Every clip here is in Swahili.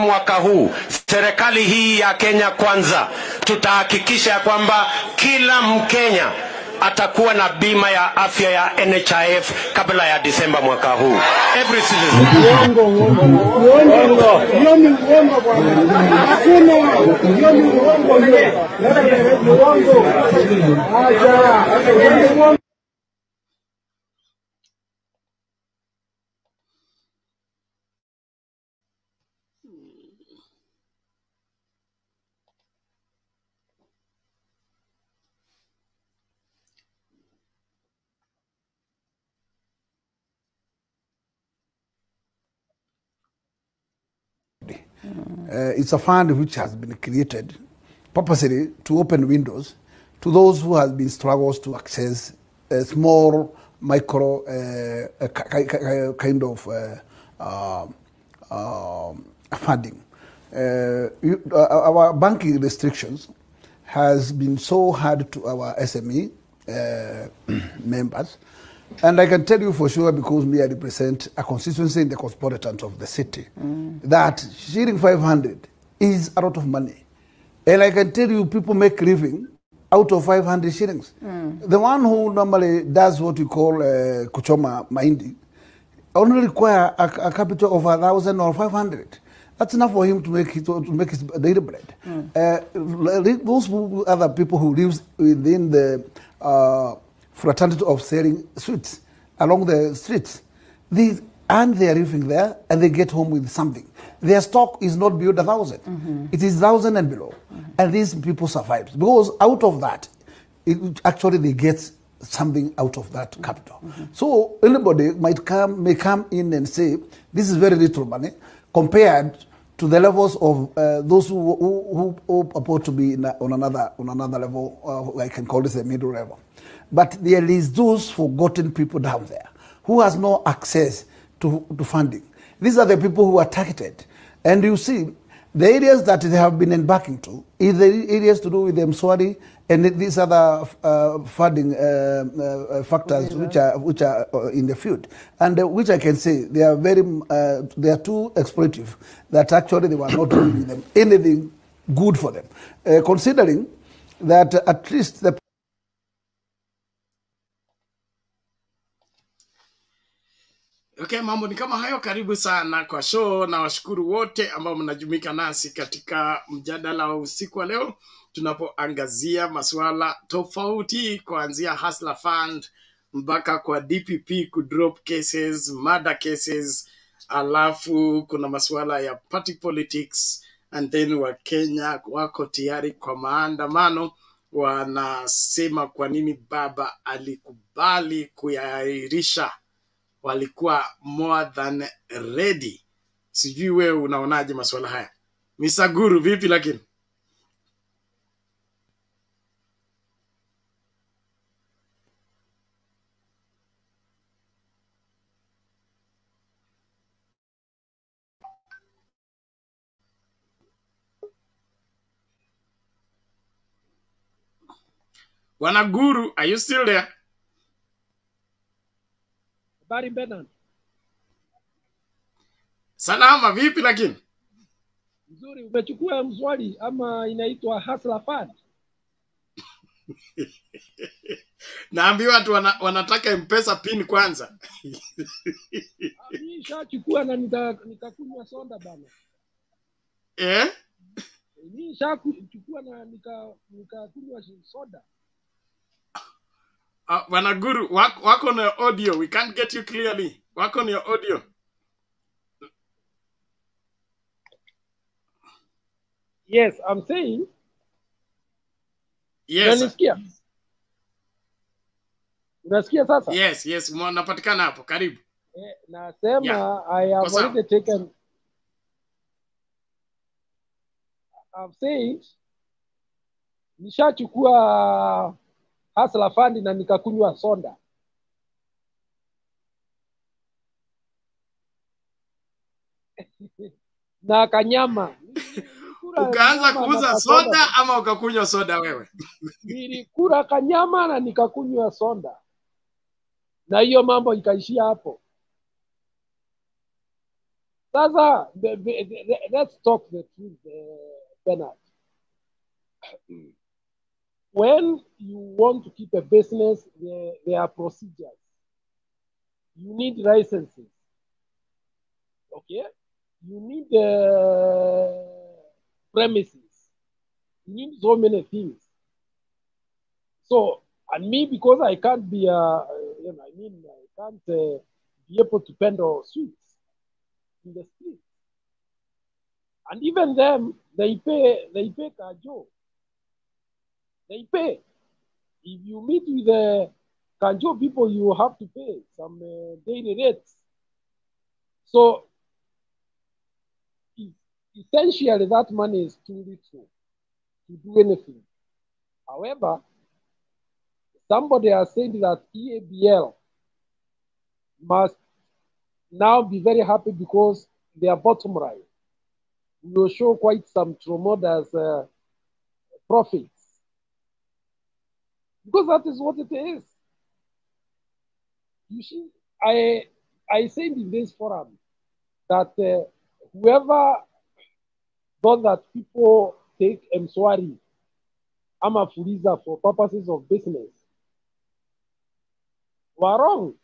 mwaka huu, serikali hii ya Kenya Kwanza, tutahakikisha kwamba kila Mkenya atakuwa na bima ya afya ya NHIF kabla ya Disemba mwaka huu. Every citizen. It's a fund which has been created purposely to open windows to those who have been struggles to access a small micro kind of funding. Our banking restrictions has been so hard to our SME members. And I can tell you for sure, because me, I represent a constituency in the cosmopolitan of the city, that shilling 500 is a lot of money. And I can tell you, people make living out of 500 shillings. The one who normally does what we call kuchoma mahindi only require a capital of 1,000 or 500. That's enough for him to make his daily bread. Those other people who live within the fraternity of selling sweets along the streets, they earn their living there and they get home with something. Their stock is not beyond 1,000. It is 1,000 and below. And these people survive because out of that, actually they get something out of that capital. So anybody may come in and say, this is very little money compared to the levels of those who appear to be on another level. I can call this a middle level. But there is those forgotten people down there who has no access to funding. These are the people who are targeted. And you see, the areas that they have been embarking to is the areas to do with the Mswari and these other funding factors which are in the field, and which I can say they are they are too exploitative that actually they were not doing them anything good for them, considering that at least the Okay, mambo ni kama hayo. Karibu sana kwa show na washukuru wote ambao mnajumuika nasi katika mjadala wa usiku wa leo tunapoangazia masuala tofauti kuanzia Hustler Fund mpaka kwa DPP kudrop cases, murder cases, alafu kuna masuala ya party politics, and then wa Kenya wako tayari kwa maandamano. Wanasema kwa nini baba alikubali kuyairisha, walikuwa more than ready. Sijui wewe unaonaje masuala haya? Misaguru vipi lakini? Wanaguru, are you still there? Habari Bernard. Salama vipi lakini? Nzuri, umechukua mswali ama inaitwa Hustler Fund? Naambiwa watu wanataka M-Pesa pin kwanza. Mimi nishachukua na nikakunywa soda bana. Mimi nishachukua na nikakunywa soda. Wanaguru, work on your audio. We can't get you clearly. Work on your audio. Yes, I'm saying. Yes. Unasikia sasa? Yes, unapatikana hapo. Karibu. Nasema yeah. I have already taken. I'm saying nishachukua Hustler Fund na nikakunywa soda. Na kanyama. Ukaanza kuuza soda ama ukakunywa soda wewe? Nilikula kanyama na nikakunywa soda. Na hiyo mambo ikaishia hapo. Sasa, let's talk the truth, Bernard. When you want to keep a business, there are procedures. You need licenses. Okay? You need premises. You need so many things. So, and me, because I can't be, I can't be able to peddle sweets in the street. And even them, they pay Kajo. They pay. If you meet with the Kanjo people, you have to pay some daily rates. So essentially, that money is too little to do anything. However, somebody has said that EABL must now be very happy because their bottom line will show quite some tremendous profits. Because that is what it is. You see, I said in this forum that whoever thought that people take Mswari ama Fuliza for purposes of business were wrong.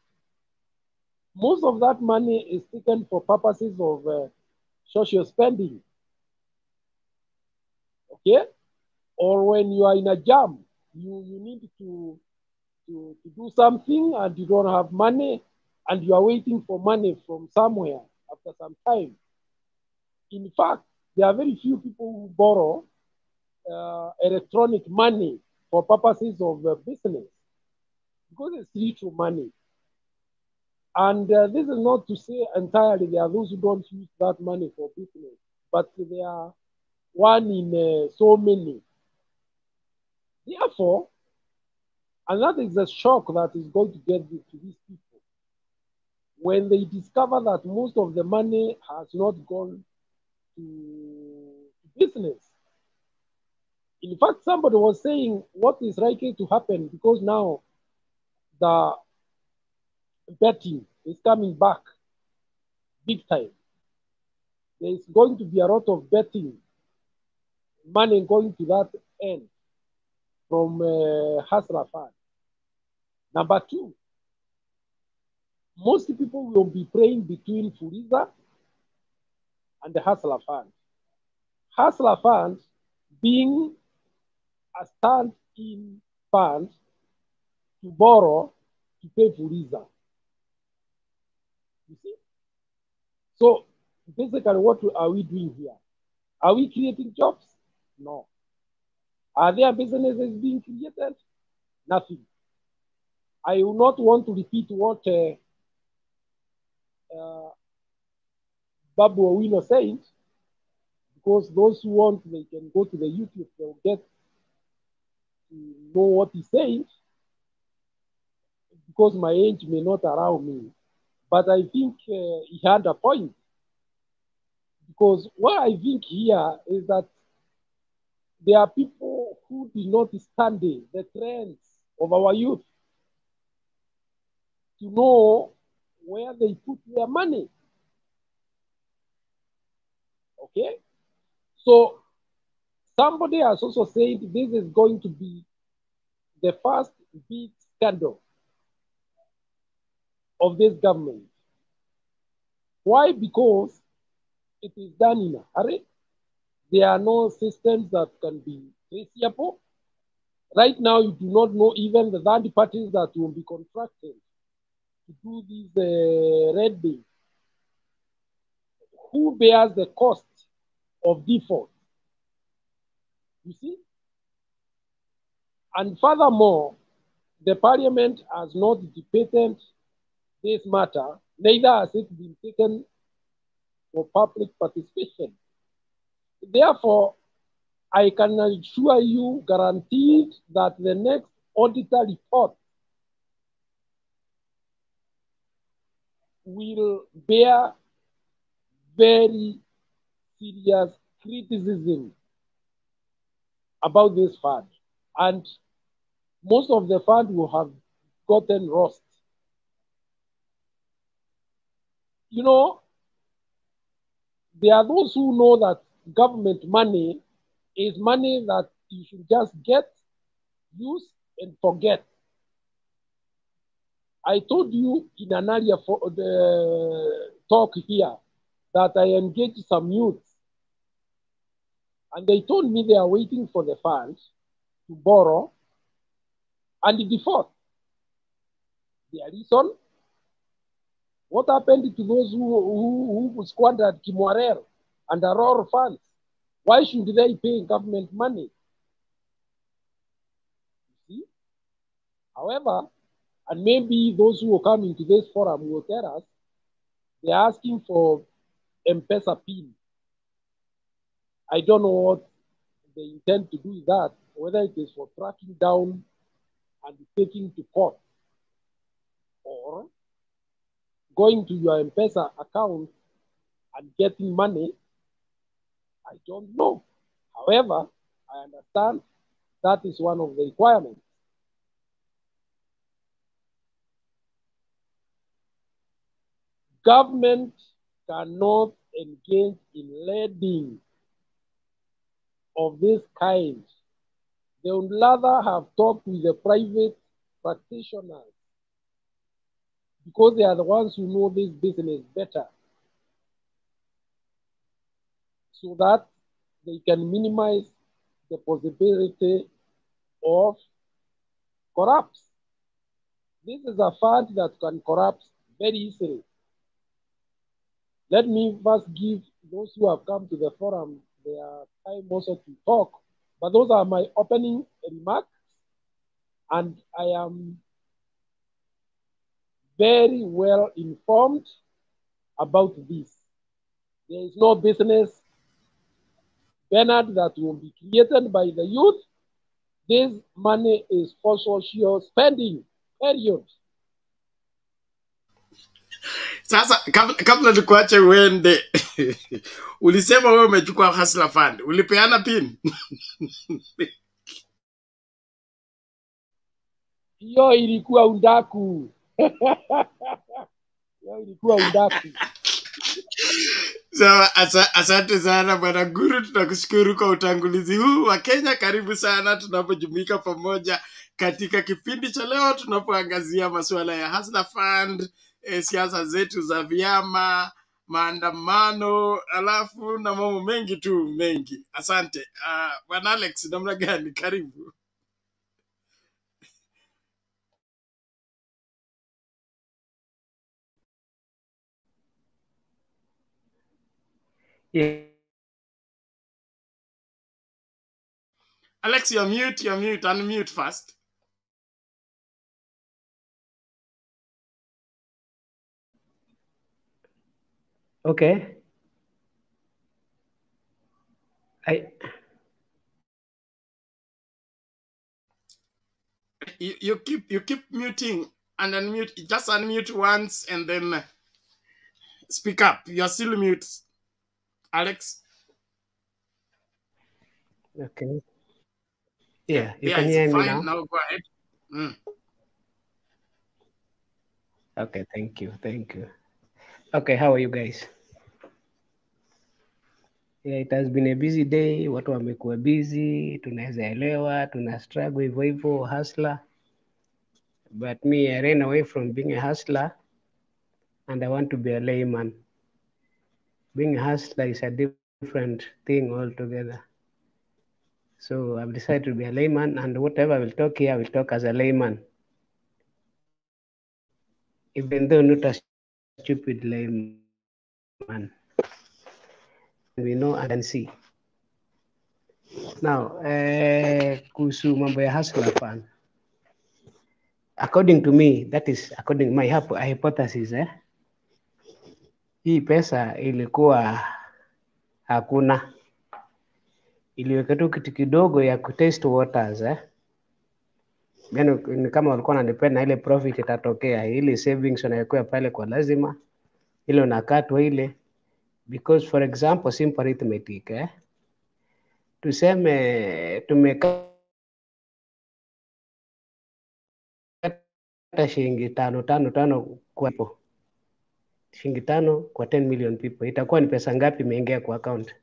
Most of that money is taken for purposes of social spending. Okay? Or when you are in a jam, you need to do something and you don't have money and you are waiting for money from somewhere after some time. In fact, there are very few people who borrow electronic money for purposes of business because it's little money. And this is not to say entirely there are those who don't use that money for business, but they are one in so many. Therefore, and that is the shock that is going to get to these people when they discover that most of the money has not gone to business. In fact, somebody was saying what is likely to happen because now the betting is coming back big time. There is going to be a lot of betting money going to that end from Hustler Fund. Number two, most people will be playing between Fuliza and the Hustler Fund. Hustler Fund being a stand-in fund to borrow to pay Fuliza. You see? So basically, what are we doing here? Are we creating jobs? No. Are there businesses being created? Nothing. I will not want to repeat what Babu Owino said, because those who want, they can go to the YouTube, they'll get to know what he said, because my age may not allow me. But I think he had a point, because what I think here is that there are people who do not study the trends of our youth to know where they put their money. Okay? So somebody has also said this is going to be the first big scandal of this government. Why? Because it is done in a hurry. There are no systems that can be traceable. Right now, you do not know even the third parties that will be contracted to do this red bill. Who bears the cost of default? You see? And furthermore, the parliament has not debated this matter, neither has it been taken for public participation. Therefore, I can assure you, guaranteed, that the next auditor report will bear very serious criticism about this fund. And most of the fund will have gotten lost. You know, there are those who know that government money is money that you should just get, use, and forget. I told you in an earlier talk here that I engaged some youths, and they told me they are waiting for the funds to borrow and default. Their reason, what happened to those who squandered Kimwarel and Aurora funds? Why should they pay government money? You see? However, and maybe those who will come into this forum will tell us, they're asking for M-Pesa PIN. I don't know what they intend to do with that, whether it is for tracking down and taking to court, or going to your M-Pesa account and getting money. I don't know. However, I understand that is one of the requirements. Government cannot engage in lending of this kind. They would rather have talked with the private practitioners because they are the ones who know this business better, so that they can minimize the possibility of corruption. This is a fund that can corrupt very easily. Let me first give those who have come to the forum their time also to talk, but those are my opening remarks, and I am very well informed about this. There is no business, Bernard, that will be created by the youth. This money is for social spending, period. Sasa kabla nikuache uende ulisema wewe umechukua Hustler Fund, ulipeana PIN? Hiyo ilikuwa undaku. Hiyo ilikuwa undaku. Sawa, asante sana Bwana Guru, tunakushukuru kwa utangulizi huu wa Kenya. Karibu sana tunapojumuika pamoja katika kipindi cha leo tunapoangazia masuala ya Hustler Fund, siasa zetu za vyama, maandamano, alafu na mambo mengi tu mengi. Asante. Bwana Alex, namna gani? Karibu. Yeah. Alex, you're mute, unmute first. Okay. You keep muting and unmute. Just unmute once and then speak up. You're still mute, Alex. Okay. Yeah, you yeah, can hear me fine. now? Now go ahead. Okay, thank you. Okay, how are you guys? Yeah, it has been a busy day. Watu wamekuwa busy, tunaweza elewa, tuna struggle hivyo hivyo, hustler. But me, I ran away from being a hustler and I want to be a layman. Being a hustler is a different thing altogether. So I've decided to be a layman, and whatever I will talk here, I will talk as a layman. Even though not a stupid layman. We know and see. Now, kuhusu mambo ya Hustler Fund. According to me, that is according to my hypothesis, hii pesa ilikuwa hakuna. Iliweka tu kitu kidogo ya kutest waters, Yani kama walikuwa wananipenda ile profit itatokea, ile savings wanayokuwa pale kwa lazima, ile unakatwa ile. Because for example, simple arithmetic, tuseme tumekata shilingi 5 kwa hapo. shilingi 5 kwa 10 million people, itakuwa ni pesa ngapi imeingia kwa account?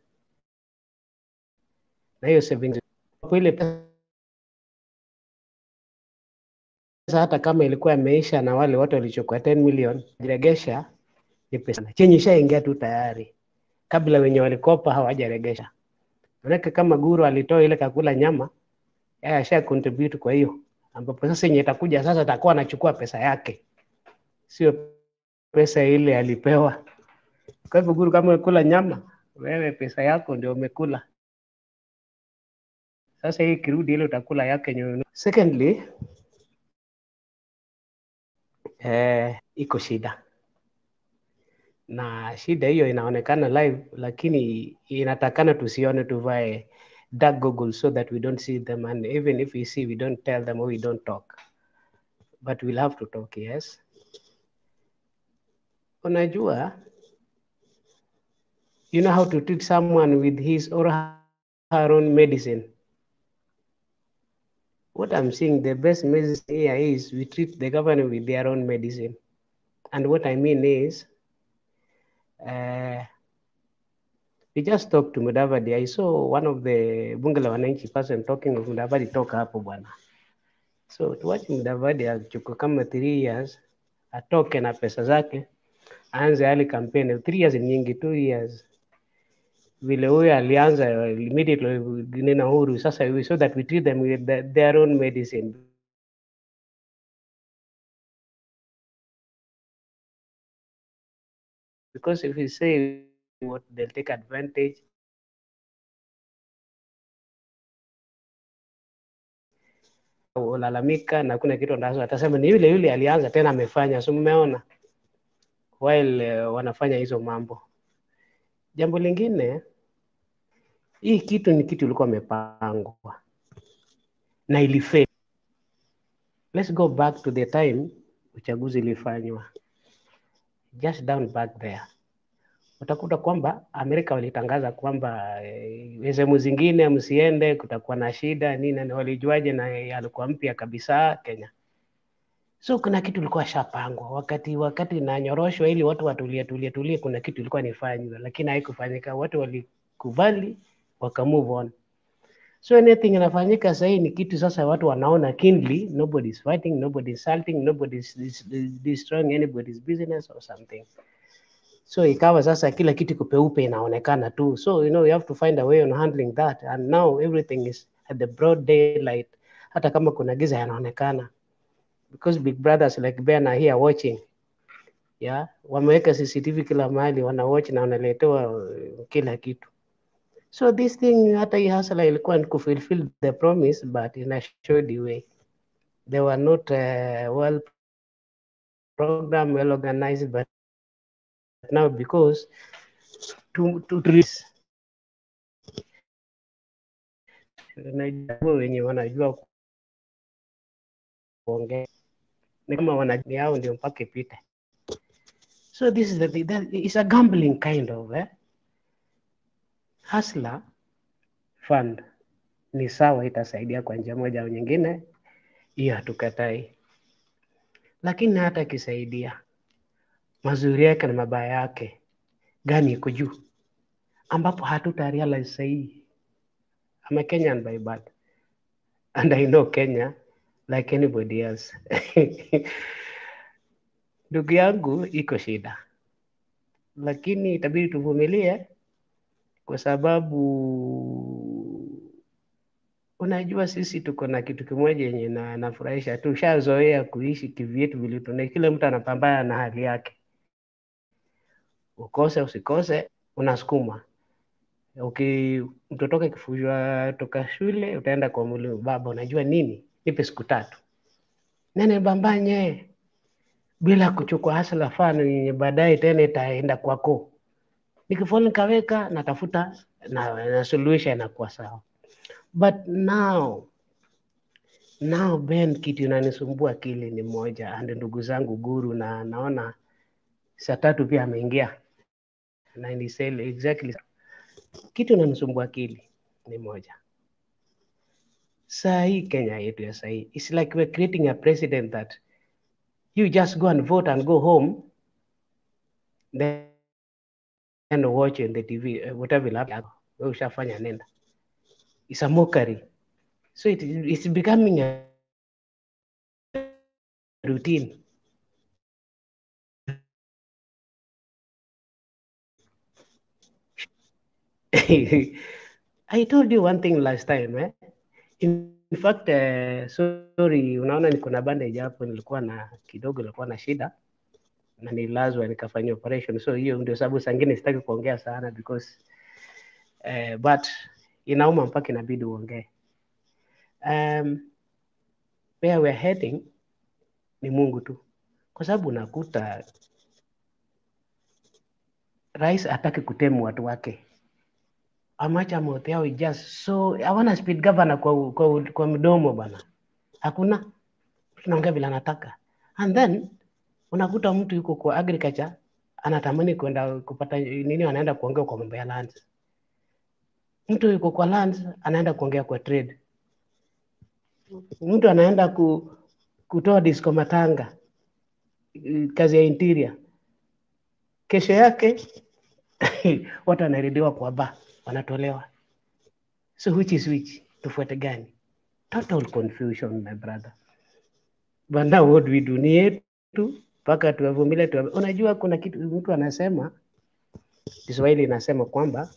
Na hiyo savings kwa ile pesa, hata kama ilikuwa imeisha na wale watu walichukua 10 million, jiregesha ni pesa chenye ishaingia tu tayari kabla wenye walikopa hawajaregesha. Maana kama Guru alitoa ile kakula nyama, yeye asha contribute kwa hiyo, ambapo sasa yenye itakuja sasa atakuwa anachukua pesa yake, sio pesa ile alipewa. Kwa hivyo Guru, kama umekula nyama, wewe pesa yako ndio umekula. Sasa hii kirudi ile utakula yake nyono. Secondly, iko shida. Na shida hiyo inaonekana live, lakini inatakana tusione, tuvae dark goggles so that we don't see them, and even if we see, we don't tell them or we don't talk, but we'll have to talk. Yes, unajua, you know how to treat someone with his or her own medicine. What I'm saying, the best medicine here is we treat the government with their own medicine. And what I mean is, we just talked to Mutembei. I saw one of the bunge la wananchi person talking of Mutembei toka hapo bwana. So tuwache Mutembei achukue kama 3 years, atoke na pesa zake, aanze hali campaign. 3 years ni nyingi, 2 years. Vile huyo alianza immediately nina huru, sasa so that we treat them with their own medicine. Because if we say what, they'll take advantage. Ulalamika na kuna kitu ndazo atasema ni yule yule alianza tena amefanya. So mmeona while wanafanya hizo mambo. Jambo lingine, hii kitu ni kitu ilikuwa imepangwa na ilifail. Let's go back to the time uchaguzi ilifanywa. Just down back there, utakuta kwamba Amerika walitangaza kwamba sehemu zingine msiende, kutakuwa na shida nini, na walijuaje na alikuwa mpya kabisa Kenya. So kuna kitu ilikuwa shapangwa wakati na nyoroshwa ili watu watulie, kuna kitu ilikuwa nifanywa, lakini haikufanyika. Watu walikubali waka move on. So anything inafanyika sasa ni kitu sasa watu wanaona kindly, nobody is fighting, nobody is insulting, nobody is destroying anybody's business or something. So ikawa sasa kila kitu kupeupe inaonekana tu. So you have to find a way on handling that, and now everything is at the broad daylight. Hata kama kuna giza yanaonekana, because big brothers like Ben are here watching. Yeah, wameweka CCTV kila mahali, wana watch na wanaletewa kila kitu. So this thing, hata hii hasala ilikuwa ni fulfill the promise, but in a short way. They were not well programmed, well organized, but now because to risk, wenye wanajua kuongea ni kama wanajua yao ndio mpaka ipite. So this is it's a gambling kind of hustler fund. Ni sawa, itasaidia kwa njia moja au nyingine, hiyo hatukatai, lakini hata ikisaidia, mazuri yake na mabaya yake gani iko juu, ambapo hatuta realize sahihi. I'm a Kenyan by birth, and I know Kenya like anybody else. Ndugu yangu, iko shida, lakini itabidi tuvumilie, kwa sababu unajua sisi tuko na kitu kimoja yenye nafurahisha. Tushazoea kuishi kivyetu vile tuna, kila mtu anapambana na hali yake. Ukose usikose unasukuma. Mtotoka kifujwa toka shule, utaenda kwa mwalimu, baba unajua nini, nipe siku 3. Nene bambanye bila kuchukua hasla fano yenye baadaye tena itaenda kwako. Nikifoni kaweka natafuta na solution inakuwa sawa. But now Ben, kitu inanisumbua akili ni moja, and ndugu zangu Guru na naona saa 3 pia ameingia na ni sale exactly. Kitu inanisumbua akili ni moja. Saa hii Kenya yetu ya saa hii, it's like we're creating a president that you just go and vote and go home, then watch in the TV, whatever will happen, ushafanya nenda. It's a mockery. So it's becoming a routine. I told you one thing last time, eh? In fact, sorry, unaona niko na bandage hapo, nilikuwa na kidogo, nilikuwa na shida na nilazwa nikafanya operation. So hiyo ndio sababu sangine sitaki kuongea sana because but inauma mpaka inabidi uongee. Where we're heading ni Mungu tu, kwa sababu unakuta rais hataki kutemu watu wake. Amacha Motheo is just so hawana speed governor kwa mdomo bana, hakuna, tunaongea bila anataka. And then unakuta mtu yuko kwa agriculture anatamani kwenda kupata nini, anaenda kuongea kwa mambo ya lands. Mtu yuko kwa lands anaenda kuongea kwa trade. Mtu anaenda kutoa disco matanga, kazi ya interior. Kesho yake watu wanarediwa kwa ba, wanatolewa. So which is which? Tufuate gani? Total confusion, my brother. But now what we do ni yetu mpaka tuwavumilie. Unajua kuna kitu mtu anasema, Kiswahili inasema kwamba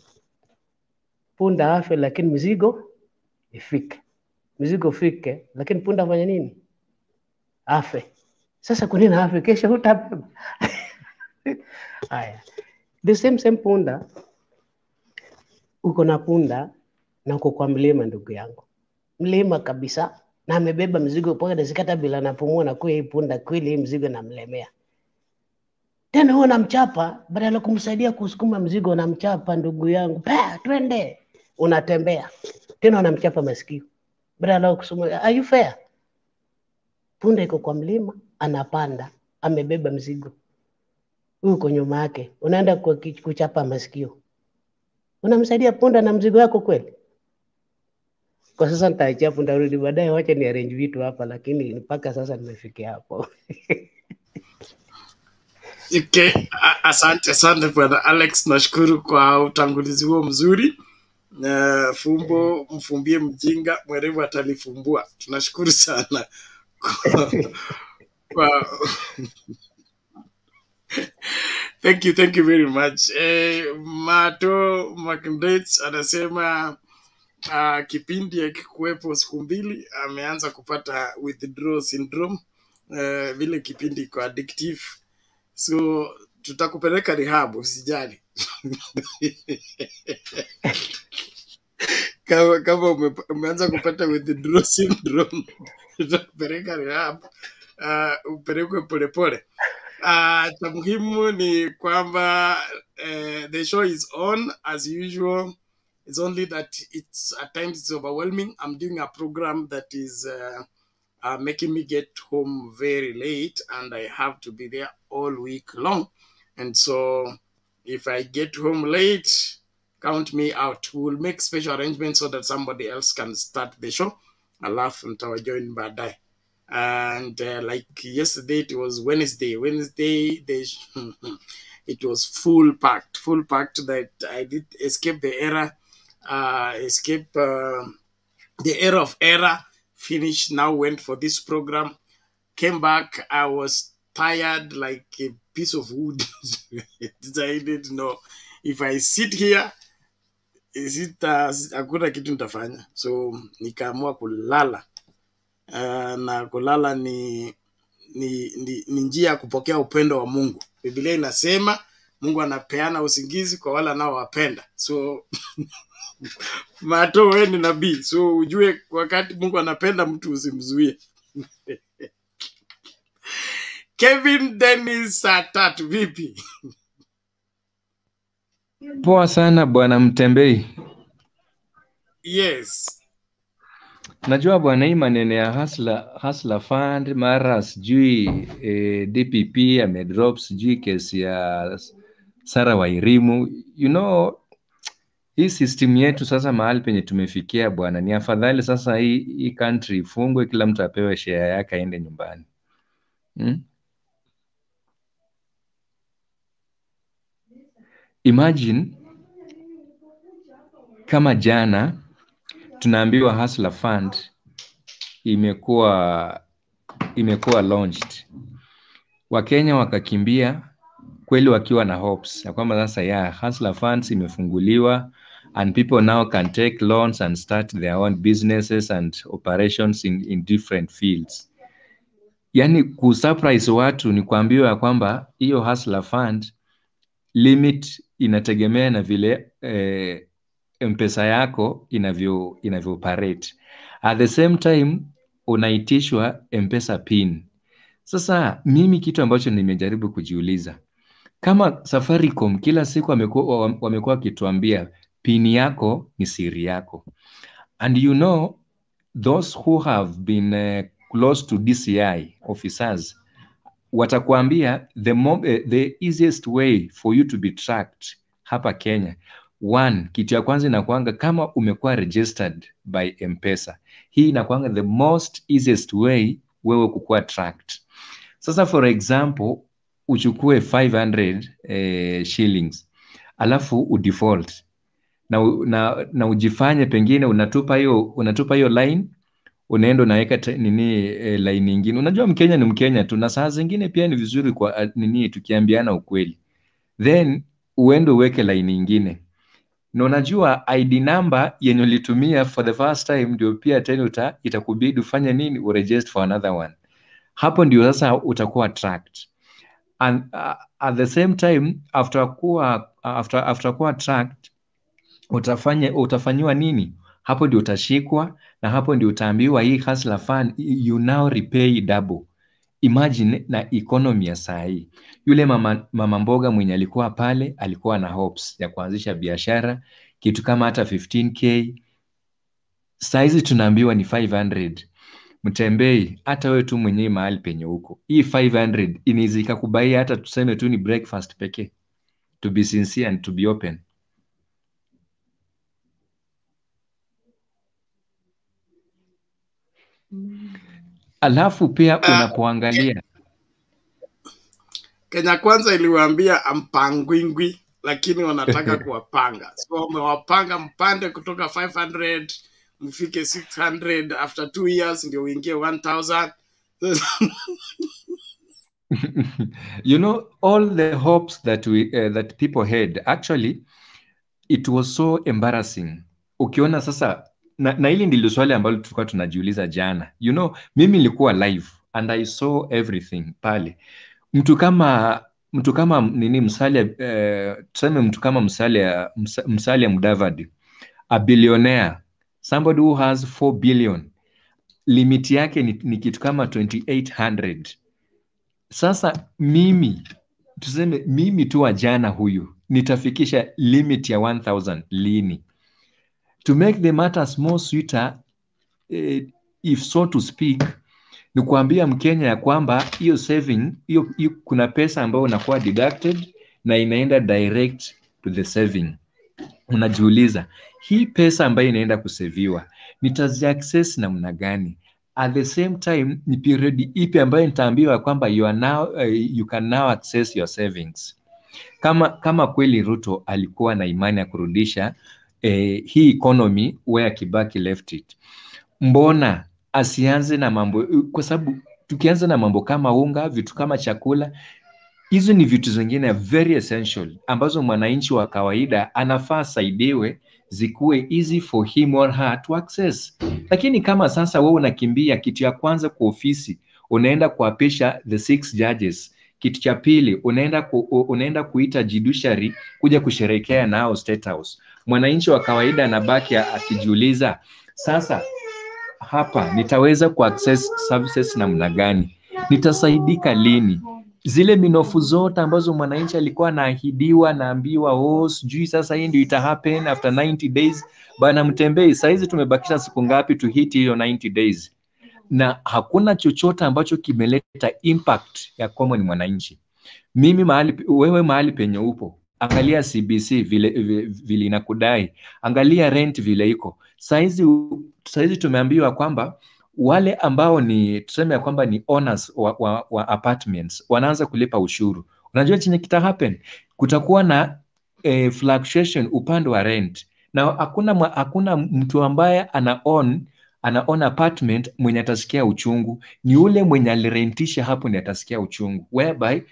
punda afe lakini mzigo ifike. Mzigo fike lakini punda afanye nini? Afe. Sasa kwa nini afe? Kesho hutabeba. Haya. The same punda, uko na punda na uko kwa mlima, ndugu yangu. Mlima kabisa, na amebeba mzigo mpaka nasikata bila napumua, na kwa hii punda kweli hii mzigo namlemea. Tena huwa namchapa, badala kumsaidia kusukuma mzigo namchapa, ndugu yangu. Pa, twende. Unatembea. Tena unamchapa masikio. Badala kusukuma, are you fair? Punda iko kwa mlima, anapanda, amebeba mzigo. Uko nyuma yake, unaenda kuchapa masikio. Unamsaidia punda na mzigo wako kweli? Kwa sasa nitaachia punda rudi baadaye, wacha ni arrange vitu hapa, lakini mpaka sasa nimefikia hapo. Okay, asante bwana Alex, nashukuru kwa utangulizi huo mzuri. Fumbo mfumbie mjinga, mwerevu atalifumbua. Tunashukuru sana kwa thank you very much. Mato Makndech anasema kipindi akikuwepo siku mbili ameanza kupata withdrawal syndrome, vile kipindi iko addictive, so tutakupeleka rehab, usijali. kama umeanza kupata withdrawal syndrome tutakupeleka rehab, upelekwe polepole. Cha muhimu ni kwamba the show is on as usual. It's only that it's at times it's overwhelming. I'm doing a program that is making me get home very late, and I have to be there all week long. And so if I get home late, count me out. We will make special arrangements so that somebody else can start the show. Alafu nitawajoin baadaye. And like yesterday, it was Wednesday. It was full packed that I did escape the era, the era of error, finished, now went for this program, came back, I was tired like a piece of wood. I didn't know if I sit here, hakuna kitu nitafanya, so nikaamua kulala. Na kulala ni njia ya kupokea upendo wa Mungu. Biblia inasema Mungu anapeana usingizi kwa wale anaowapenda. So Mato, wewe ni nabii, so ujue wakati Mungu anapenda mtu usimzuie. Kevin Dennis Atatu, vipi? Poa sana bwana Mutembei. Yes. Najua bwana, hii maneno ya hustler fund mara sijui DPP amedrop sijui kesi ya Sara Wairimu. You know, hii system yetu sasa mahali penye tumefikia bwana, ni afadhali sasa hii country ifungwe, kila mtu apewe share yake aende nyumbani. imagine kama jana tunaambiwa Hustler Fund imekuwa launched. Wakenya wakakimbia kweli wakiwa na hopes ya kwamba sasa Hustler Funds imefunguliwa and people now can take loans and start their own businesses and operations in different fields. Yani kusurprise watu ni kuambiwa ya kwamba hiyo Hustler Fund limit inategemea na vile M-Pesa yako inavyo operate. At the same time unaitishwa M-Pesa pin. Sasa mimi kitu ambacho nimejaribu kujiuliza, kama Safaricom kila siku wamekuwa wakituambia pin yako ni siri yako, and you know those who have been close to DCI officers watakuambia the easiest way for you to be tracked hapa Kenya, one, kitu ya kwanza inakuanga kama umekuwa registered by M-Pesa. Hii inakuanga the most easiest way wewe kukuwa tracked. Sasa for example, uchukue 500 shillings alafu udefault na ujifanye pengine unatupa hiyo line, unaenda unaweka line nyingine. Unajua Mkenya ni Mkenya tu, na saa zingine pia ni vizuri kwa tukiambiana ukweli. Then uende uweke line nyingine, na unajua ID number yenye ulitumia for the first time ndio pia tena itakubidi ufanye nini, uregister for another one. Hapo ndio sasa utakuwa tracked. And at the same time after kuwa tracked utafanywa nini? Hapo ndio utashikwa, na hapo ndio utaambiwa hii Hustler Fund you now repay double. Imagine na economy ya saa hii. Yule mama mboga mwenye alikuwa pale alikuwa na hopes ya kuanzisha biashara kitu kama hata 15k. Saizi tunaambiwa ni 500. Mutembei, hata wewe tu mwenyewe mahali penye huko, hii 500 inaweza ikakubai hata tuseme tu ni breakfast pekee. To be sincere and to be open. Alafu pia unapoangalia Kenya Kwanza iliwaambia ampangwingwi, lakini wanataka kuwapanga. So wamewapanga mpande kutoka 500 mfike 600, after 2 years ndio uingie 1000. You know, all the hopes that that people had, actually it was so embarrassing. Ukiona sasa na hili ndilo swali ambalo tulikuwa tunajiuliza jana. You know, mimi nilikuwa live and I saw everything pale. Mtu kama Musalia, tuseme mtu kama Musalia Mudavadi, a billionaire, somebody who has 4 billion, limit yake ni kitu kama 2800. Sasa tuseme mimi tu wa jana huyu nitafikisha limit ya 1000 lini? To make the matters more sweeter, if so to speak, ni kuambia Mkenya ya kwamba hiyo saving, hiyo kuna pesa ambayo unakuwa deducted na inaenda direct to the saving. Unajiuliza, hii pesa ambayo inaenda kuseviwa nitazi access namna gani? At the same time, ni period ipi ambayo nitaambiwa kwamba you can now access your savings? Kama kweli Ruto alikuwa na imani ya kurudisha hii economy where Kibaki left it, mbona asianze na mambo? Kwa sababu tukianza na mambo kama unga, vitu kama chakula, hizo ni vitu zingine very essential ambazo mwananchi wa kawaida anafaa saidiwe zikuwe easy for him or her to access. Lakini kama sasa wewe unakimbia, kitu ya kwanza kwa ofisi unaenda kuapisha the 6 judges, kitu cha pili unaenda kuita judiciary kuja kusherehekea nao State House, mwananchi wa kawaida anabaki akijiuliza, sasa hapa nitaweza kuaccess services namna gani? Nitasaidika lini? Zile minofu zote ambazo mwananchi alikuwa anaahidiwa, naambiwa sijui sasa hii ndio ita happen after 90 days. Bana Mutembei, saizi tumebakisha siku ngapi to hit hiyo 90 days? Na hakuna chochote ambacho kimeleta impact ya common mwananchi. Wewe mahali penye upo, angalia CBC vile inakudai, angalia rent vile iko. Saizi tumeambiwa kwamba wale ambao ni tuseme ya kwamba ni owners wa apartments wanaanza kulipa ushuru. Unajua chenye kita happen? Kutakuwa na fluctuation upande wa rent. Na hakuna mtu ambaye anaona apartment mwenye atasikia uchungu. Ni yule mwenye alirentisha hapo ndiye atasikia uchungu, whereby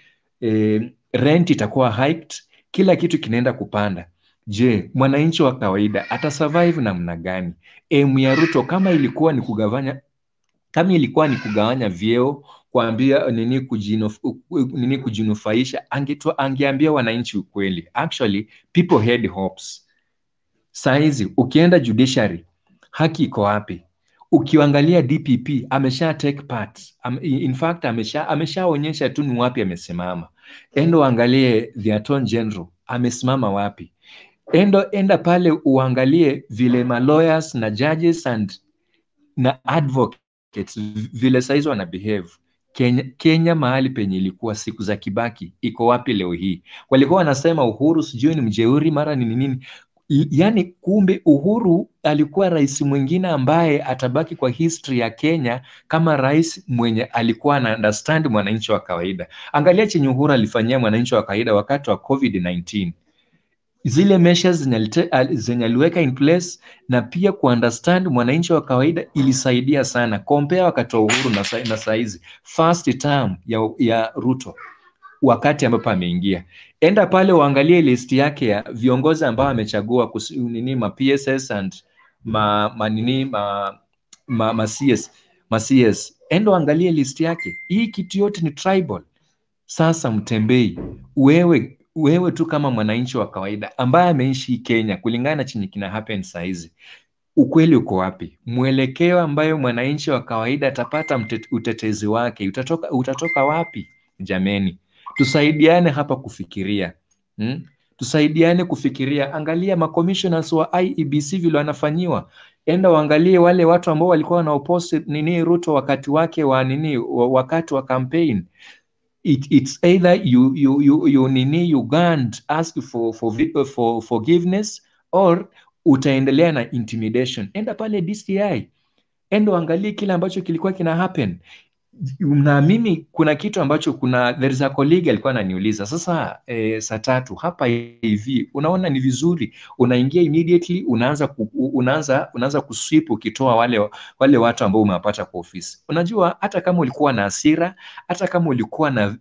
rent itakuwa hiked, kila kitu kinaenda kupanda. Je, mwananchi wa kawaida atasurvive namna gani? Ya Ruto kama ilikuwa ni kugawanya vyeo, kuambia nini kujinufaisha, angeambia wananchi ukweli. Actually people had hopes. Saizi ukienda judiciary, haki iko wapi? Ukiangalia DPP amesha take part. In fact ameshaonyesha tu ni wapi amesimama. Endo angalie the Attorney General amesimama wapi? Enda pale uangalie vile ma lawyers na judges na advocates vile saizi wana behave. Kenya mahali penye ilikuwa siku za Kibaki iko wapi leo hii? Walikuwa wanasema Uhuru sijui ni mjeuri mara ni nini. Yani kumbe Uhuru alikuwa rais mwingine ambaye atabaki kwa history ya Kenya kama rais mwenye alikuwa na understand mwananchi wa kawaida. Angalia chenye Uhuru alifanyia mwananchi wa kawaida wakati wa COVID-19. Zile measures zenye aliweka in place na pia understand mwananchi wa kawaida ilisaidia sana. Compare wakati wa Uhuru na saizi first term ya Ruto wakati ambapo ameingia. Enda pale uangalie list yake ya viongozi ambao amechagua ma PSS and ma CS. Enda uangalie list yake. Hii kitu yote ni tribal. Sasa Mutembei, wewe tu kama mwananchi wa kawaida ambaye ameishi Kenya kulingana chenye kina happen saizi, ukweli uko wapi? Mwelekeo ambayo mwananchi wa kawaida atapata utetezi wake utatoka wapi? Jameni, tusaidiane hapa kufikiria. Tusaidiane kufikiria. Angalia ma commissioners wa IEBC vile wanafanyiwa. Enda waangalie wale watu ambao walikuwa na oppose Ruto wakati wake wakati wa campaign. It's either you can't ask for forgiveness or utaendelea na intimidation. Enda pale DCI, enda angalia kile ambacho kilikuwa kina happen. Na mimi kuna kitu ambacho there is a colleague alikuwa ananiuliza sasa saa 3 hapa hivi unaona ni vizuri unaingia immediately unaanza kusweep ukitoa wale watu ambao umewapata kwa ofisi. Unajua hata kama ulikuwa na hasira, hata kama ulikuwa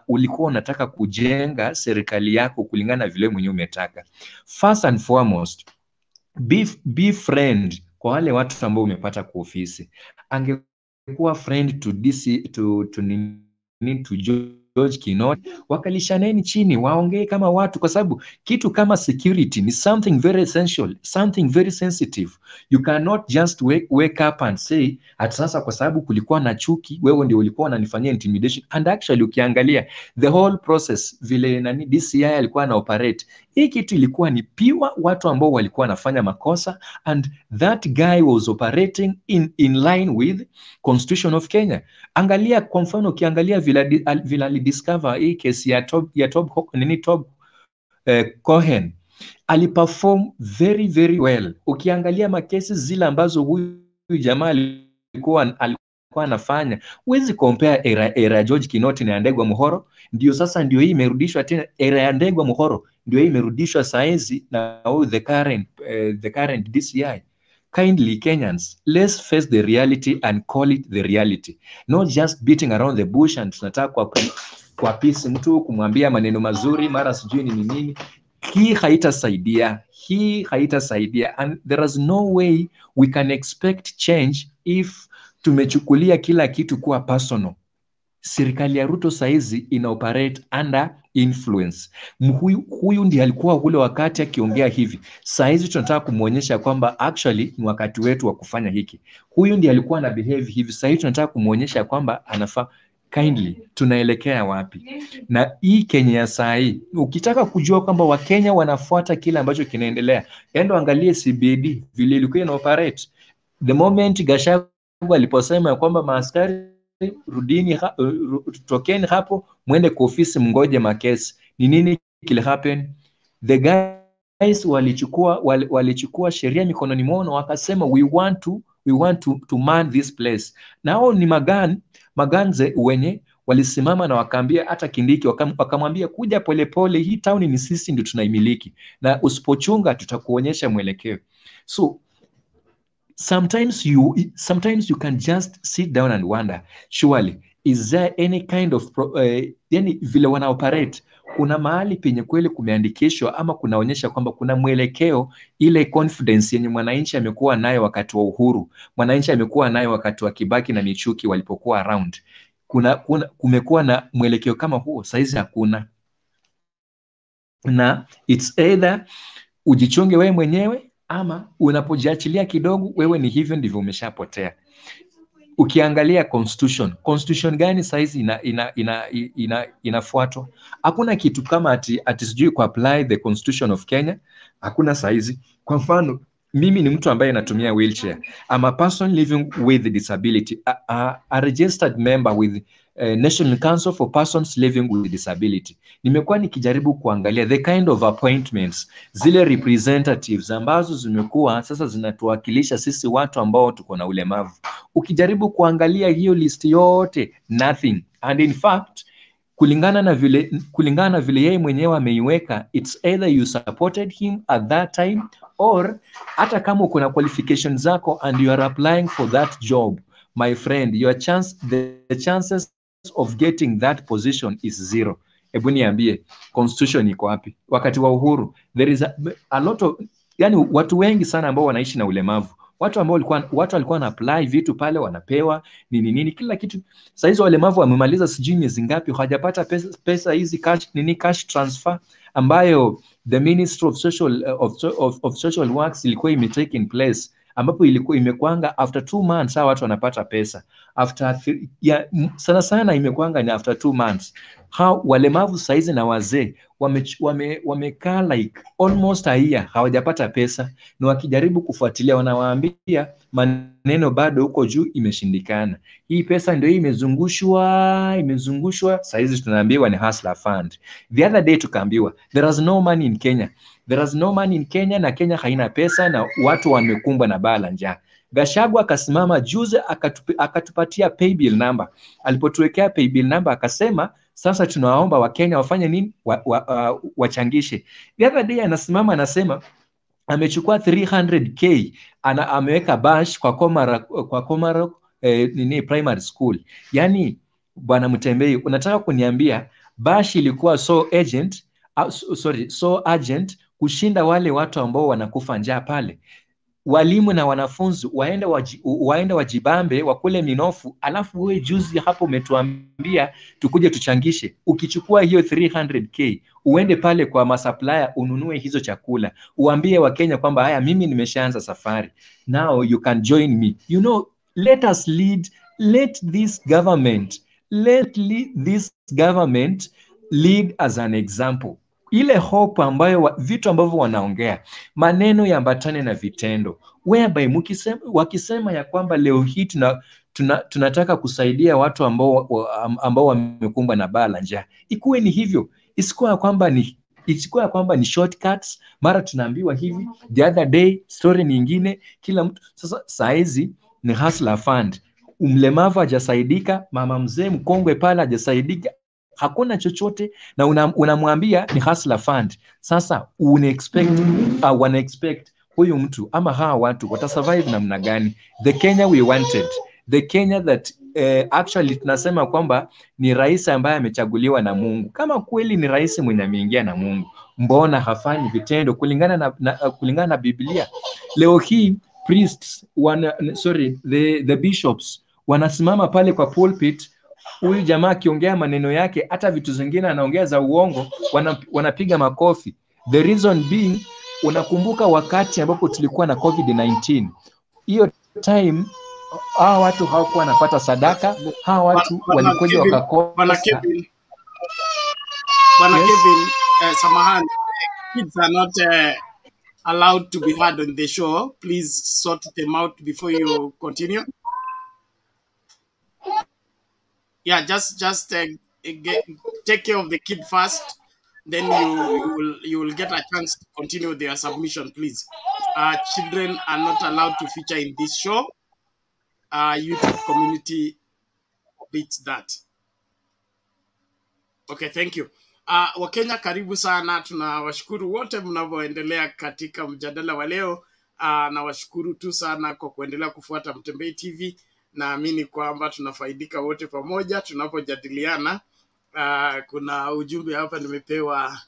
ulikuwa unataka kujenga serikali yako kulingana vile mwenyewe umetaka, first and foremost be friend kwa wale watu ambao umepata kwa ofisi. Kuwa friend to George Kinoti, wakalishaneni chini waongee kama watu, kwa sababu kitu kama security ni something very essential, something very sensitive. You cannot just wake up and say at sasa kwa sababu kulikuwa na chuki wewe ndio ulikuwa unanifanyia intimidation. And actually ukiangalia the whole process vile DCI alikuwa na operate, hii kitu ilikuwa ni pure watu ambao walikuwa wanafanya makosa, and that guy was operating in line with Constitution of Kenya. Angalia kwa mfano ukiangalia vile alidiscover hii kesi ya Tob Cohen, aliperform very very well. Ukiangalia makesi zile ambazo huyu jamaa alikuwa anafanya, huwezi compare era George Kinoti na Ndegwa Muhoro. Ndio sasa ndio hii imerudishwa tena, era ya Ndegwa Muhoro ndio hii imerudishwa saizi na the current DCI. Kindly Kenyans, let's face the reality and call it the reality, not just beating around the bush and tunataka kwa peace mtu kumwambia maneno mazuri mara sijui ni nini. Hii haitasaidia, and there is no way we can expect change if tumechukulia kila kitu kuwa personal. Serikali ya Ruto saizi inoperate under influence. Huyu ndiye alikuwa ule wakati akiongea hivi. Saizi tunataka kumuonyesha kwamba actually ni wakati wetu wa kufanya hiki. Huyu ndiye alikuwa na behave hivi. Saizi tunataka kumuonyesha kwamba anafaa. Kindly, tunaelekea wapi? Na hii Kenya ya sai, ukitaka kujua kwamba Wakenya wanafuata kile ambacho kinaendelea, endo angalie CBD vile ilikuwa inoperate. The moment Gachagua aliposema kwamba maaskari rudini tokeni hapo mwende kwa ofisi mngoje makesi, ni nini kile happen? The guys walichukua sheria mikononi mwao, wakasema we want to man this place. Nao ni maganze wenye walisimama na wakaambia hata Kindiki, wakamwambia kuja polepole, hii town ni sisi ndio tunaimiliki, na usipochunga tutakuonyesha mwelekeo. So sometimes you can just sit down and wonder, surely is there any kind of yani vile wana operate, kuna mahali penye kweli kumeandikishwa ama kunaonyesha kwamba kuna mwelekeo, ile confidence yenye mwananchi amekuwa nayo wakati wa uhuru, mwananchi amekuwa nayo wakati wa Kibaki na Michuki walipokuwa around, kumekuwa na mwelekeo kama huo? Saizi hakuna, na it's either ujichunge wewe mwenyewe ama unapojiachilia kidogo, wewe ni hivyo ndivyo umeshapotea. Ukiangalia constitution gani saizi inafuatwa? Hakuna kitu kama ati sijui ku apply the constitution of Kenya, hakuna saizi. Kwa mfano mimi ni mtu ambaye natumia wheelchair. I'm a person living with disability, a registered member with National Council for Persons Living with Disability. Nimekuwa nikijaribu kuangalia the kind of appointments, zile representatives ambazo zimekuwa sasa zinatuwakilisha sisi watu ambao tuko na ulemavu. Ukijaribu kuangalia hiyo list yote, nothing. And in fact, kulingana na vile yeye mwenyewe ameiweka, it's either you supported him at that time, or hata kama uko na qualifications zako and you are applying for that job, my friend, the chances of getting that position is zero. Hebu niambie, constitution iko wapi? Wakati wa uhuru there is a lot of, yani watu wengi sana ambao wanaishi na ulemavu, watu walikuwa na apply vitu pale, wanapewa nini kila kitu. Sasa hizo walemavu wamemaliza sijui miezi ngapi hawajapata pesa hizi cash transfer ambayo the Ministry of Social Works ilikuwa imetake in place, ambapo ilikuwa imekwanga after 2 months hawa watu wanapata pesa, after sana imekwanga ni after 2 months. Hao walemavu saizi na wazee wamekaa like almost a year hawajapata pesa, na wakijaribu kufuatilia wanawaambia maneno bado huko juu imeshindikana. Hii pesa ndio imezungushwa, saizi tunaambiwa ni hustler fund. The other day tukaambiwa there is no money in Kenya. There is no money in Kenya, na Kenya haina pesa na watu wamekumbwa na baa la njaa. Gachagua akasimama juzi akatupatia paybill number. Alipotuwekea paybill number akasema sasa tunawaomba Wakenya wafanye nini? Wachangishe. The other day anasimama anasema amechukua 300k ameweka bash kwa Komarok primary school. Yani bwana Mutembei, unataka kuniambia bash ilikuwa so urgent kushinda wale watu ambao wanakufa njaa pale? Walimu na wanafunzi waende wajibambe wakule minofu, alafu wewe juzi hapo umetuambia tukuje tuchangishe. Ukichukua hiyo 300k uende pale kwa masupplier ununue hizo chakula, uambie Wakenya kwamba haya mimi nimeshaanza safari, now you can join me. You know, let us lead, let this government lead as an example. Ile hope ambayo vitu ambavyo wanaongea, maneno yaambatane na vitendo, whereby wakisema ya kwamba leo hii tunataka kusaidia watu ambao wamekumbwa na baa la njaa, ikuwe ni hivyo, isikuwa kwamba ni shortcuts, mara tunaambiwa hivi, the other day story nyingine, kila mtu sasa. Saizi ni hustler fund, mlemavu hajasaidika, mama mzee mkongwe pale hajasaidika, hakuna chochote, na unamwambia ni hustler fund. Sasa wana expect huyu mtu ama hawa watu watasurvive namna gani? The Kenya we wanted, the Kenya that actually tunasema kwamba ni rais ambaye amechaguliwa na Mungu. Kama kweli ni rais mwenye ameingia na Mungu, mbona hafanyi vitendo kulingana na Biblia? Leo hii priests the bishops wanasimama pale kwa pulpit, huyu jamaa akiongea maneno yake, hata vitu zingine anaongea za uongo, wanapiga makofi. The reason being, unakumbuka wakati ambapo tulikuwa na COVID-19, hiyo time hawa watu hawakuwa wanapata sadaka, hawa watu walikuja wakakosa. Bwana Kevin, samahani, kids are not allowed to be heard on the show. Please sort them out before you continue. Yeah, just take care of the kid first, then you will get a chance to continue their submission, please. Children are not allowed to feature in this show. YouTube community forbids that. Okay, thank you. Wakenya karibu sana, tunawashukuru wote mnavyoendelea katika mjadala wa leo. Nawashukuru tu sana kwa kuendelea kufuata Mutembei TV. Naamini kwamba tunafaidika wote pamoja tunapojadiliana. Kuna ujumbe hapa nimepewa,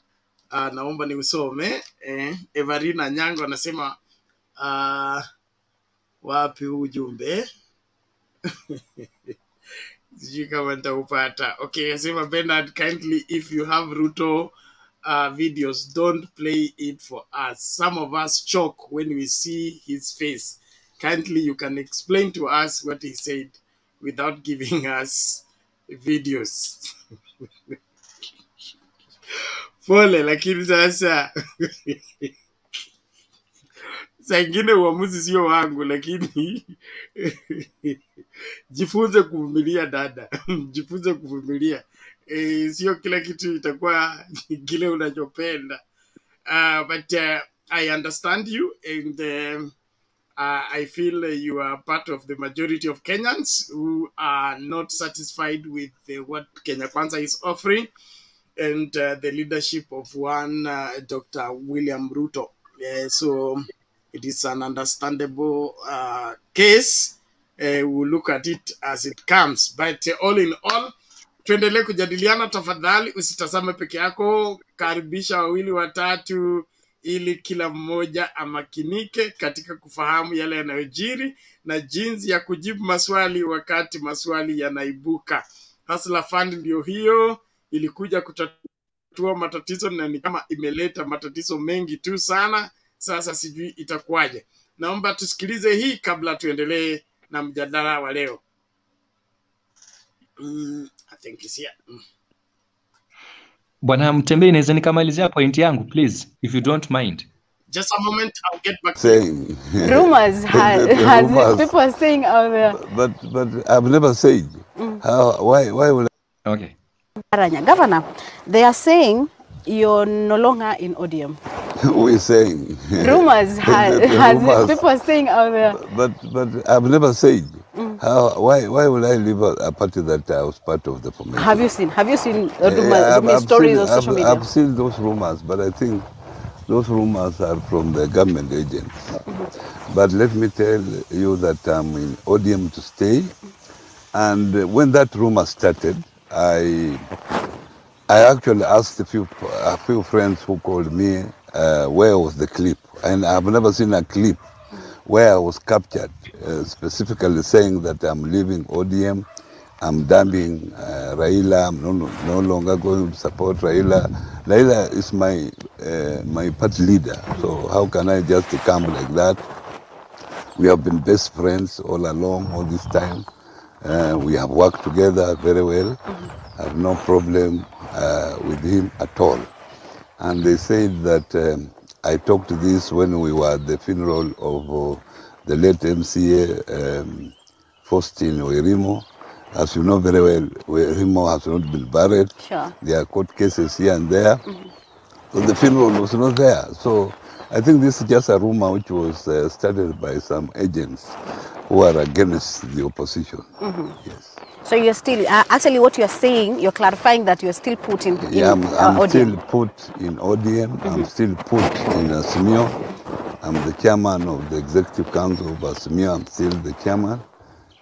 naomba ni usome. Evarina Nyango anasema wapi ujumbe? Okay, Asema Bernard, kindly, if you have Ruto videos, don't play it for us. Some of us choke when we see his face. Kindly, you can explain to us what he said without giving us videos. Pole, lakini sasa saa ingine uamuzi sio wangu, lakini jifunze kuvumilia dada. Jifunze kuvumilia. Sio kila kitu itakuwa kile unachopenda. But I understand you, and I feel you are part of the majority of Kenyans who are not satisfied with what Kenya Kwanza is offering, and the leadership of one Dr. William Ruto. So it is an understandable case. We'll look at it as it comes. But all in all, tuendelee kujadiliana tafadhali, usitazame peke yako, karibisha wawili watatu ili kila mmoja amakinike katika kufahamu yale yanayojiri na jinsi ya kujibu maswali wakati maswali yanaibuka. Hustler Fund ndio hiyo, ilikuja kutatua matatizo na ni kama imeleta matatizo mengi tu sana. Sasa sijui itakuwaje. Naomba tusikilize hii kabla tuendelee na mjadala wa leo. I think it's here. Bwana Mutembei, naweza nikamalizia point yangu please, if you don't mind. Just a moment, I'll get back saying. Rumors has people are saying out there. But I've never said. Why will I? Okay. Governor, they are saying you're no longer in ODM. We're saying. Rumors has people are saying out there. But I've never said. Why will I leave a party that I was part of the formation? Have you seen rumors, stories on social media? I've seen those rumors, but I think those rumors are from the government agents. But let me tell you that I'm in ODM to stay. And when that rumor started, I actually asked a few friends who called me where was the clip, and I've never seen a clip where I was captured, specifically saying that I'm leaving ODM, I'm dumping Raila, I'm no longer going to support Raila. Raila is my party leader, so how can I just come like that? We have been best friends all along, all this time. We have worked together very well. I have no problem with him at all. And they said that I talked to this when we were at the funeral of the late MCA Faustin Werimo. As you know very well, Werimo has not been buried. Sure. There are court cases here and there. So the funeral was not there. So I think this is just a rumor which was started by some agents who are against the opposition. Yes. So you're still, actually what you're saying, you're clarifying that you're still put in I'm ODM. still put in ODM. I'm still put in Asimio. I'm the chairman of the executive council of Asimio. I'm still the chairman.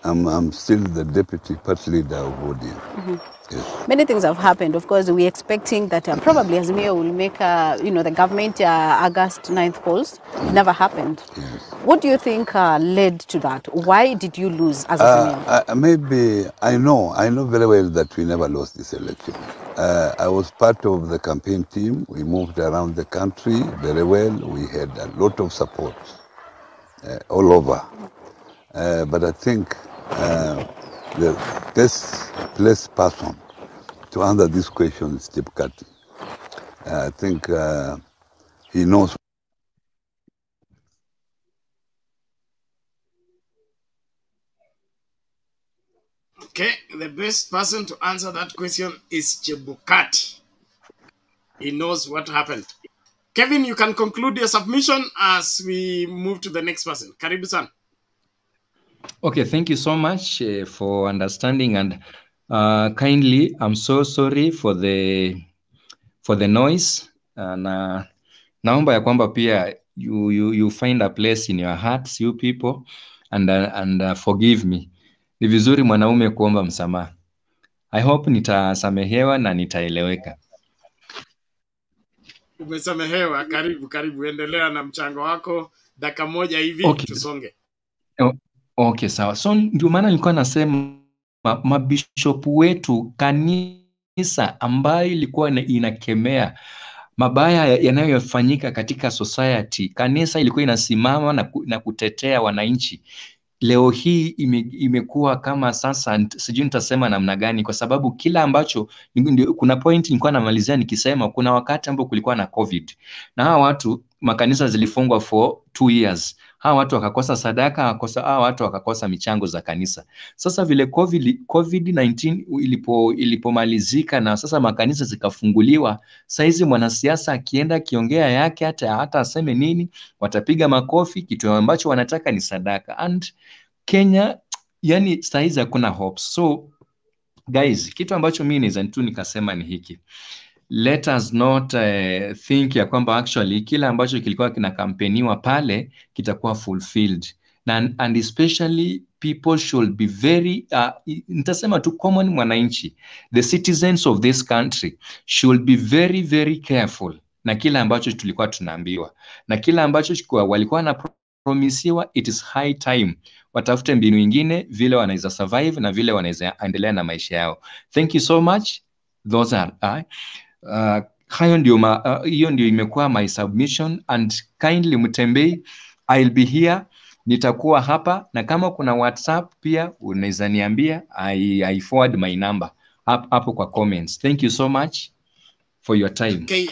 I'm still the deputy party leader of ODM. Yes. Many things have happened. Of course, we're expecting that probably Azimio will make, the government August 9th polls. Never happened. Yes. What do you think led to that? Why did you lose as Azimio? Maybe I know very well that we never lost this election. I was part of the campaign team. We moved around the country very well. We had a lot of support all over. But I think the best placed person to answer this question is Chebukati. I think he knows. Okay, the best person to answer that question is Chebukati. He knows what happened. Kevin, you can conclude your submission as we move to the next person. Karibu san. Okay, thank you so much for understanding. And Kindly, I'm so sorry for the noise. Na naomba ya kwamba pia you find a place in your hearts, you people, and forgive me. Ni vizuri mwanaume kuomba msamaha. I hope nitasamehewa na nitaeleweka. Umesamehewa. Karibu, endelea na mchango wako, dakika moja hivi. Okay. Tusonge. Okay, sawa. So ndio maana nilikuwa nasema mabishopu wetu, kanisa ambayo ilikuwa inakemea mabaya yanayofanyika katika society, kanisa ilikuwa inasimama na kutetea wananchi. Leo hii imekuwa kama sasa, sijui nitasema namna gani, kwa sababu kila ambacho, kuna point nilikuwa namalizia nikisema, kuna wakati ambapo kulikuwa na COVID na hawa watu, makanisa zilifungwa for 2 years. Hawa watu wakakosa sadaka, hawa watu wakakosa michango za kanisa. Sasa vile COVID-19 ilipomalizika na sasa makanisa zikafunguliwa, saizi mwanasiasa akienda kiongea yake, hata aseme nini, watapiga makofi. Kitu ambacho wanataka ni sadaka. And Kenya, yani saizi hakuna hope. So guys, kitu ambacho mimi naweza tu nikasema ni hiki: let us not think ya kwamba actually kila ambacho kilikuwa kinakampeniwa pale kitakuwa fulfilled. And especially people should be very nitasema tu common mwananchi, the citizens of this country should be very very careful na kila ambacho tulikuwa tunaambiwa na kila ambacho walikuwa na promisiwa. It is high time watafute mbinu nyingine vile wanaweza survive na vile wanaweza endelea na maisha yao. Thank you so much. Those are hiyo ndio imekuwa my submission, and kindly Mutembei, I'll be here, nitakuwa hapa, na kama kuna WhatsApp pia unaweza niambia, I forward my number hapo kwa comments. Thank you so much for your time. Okay,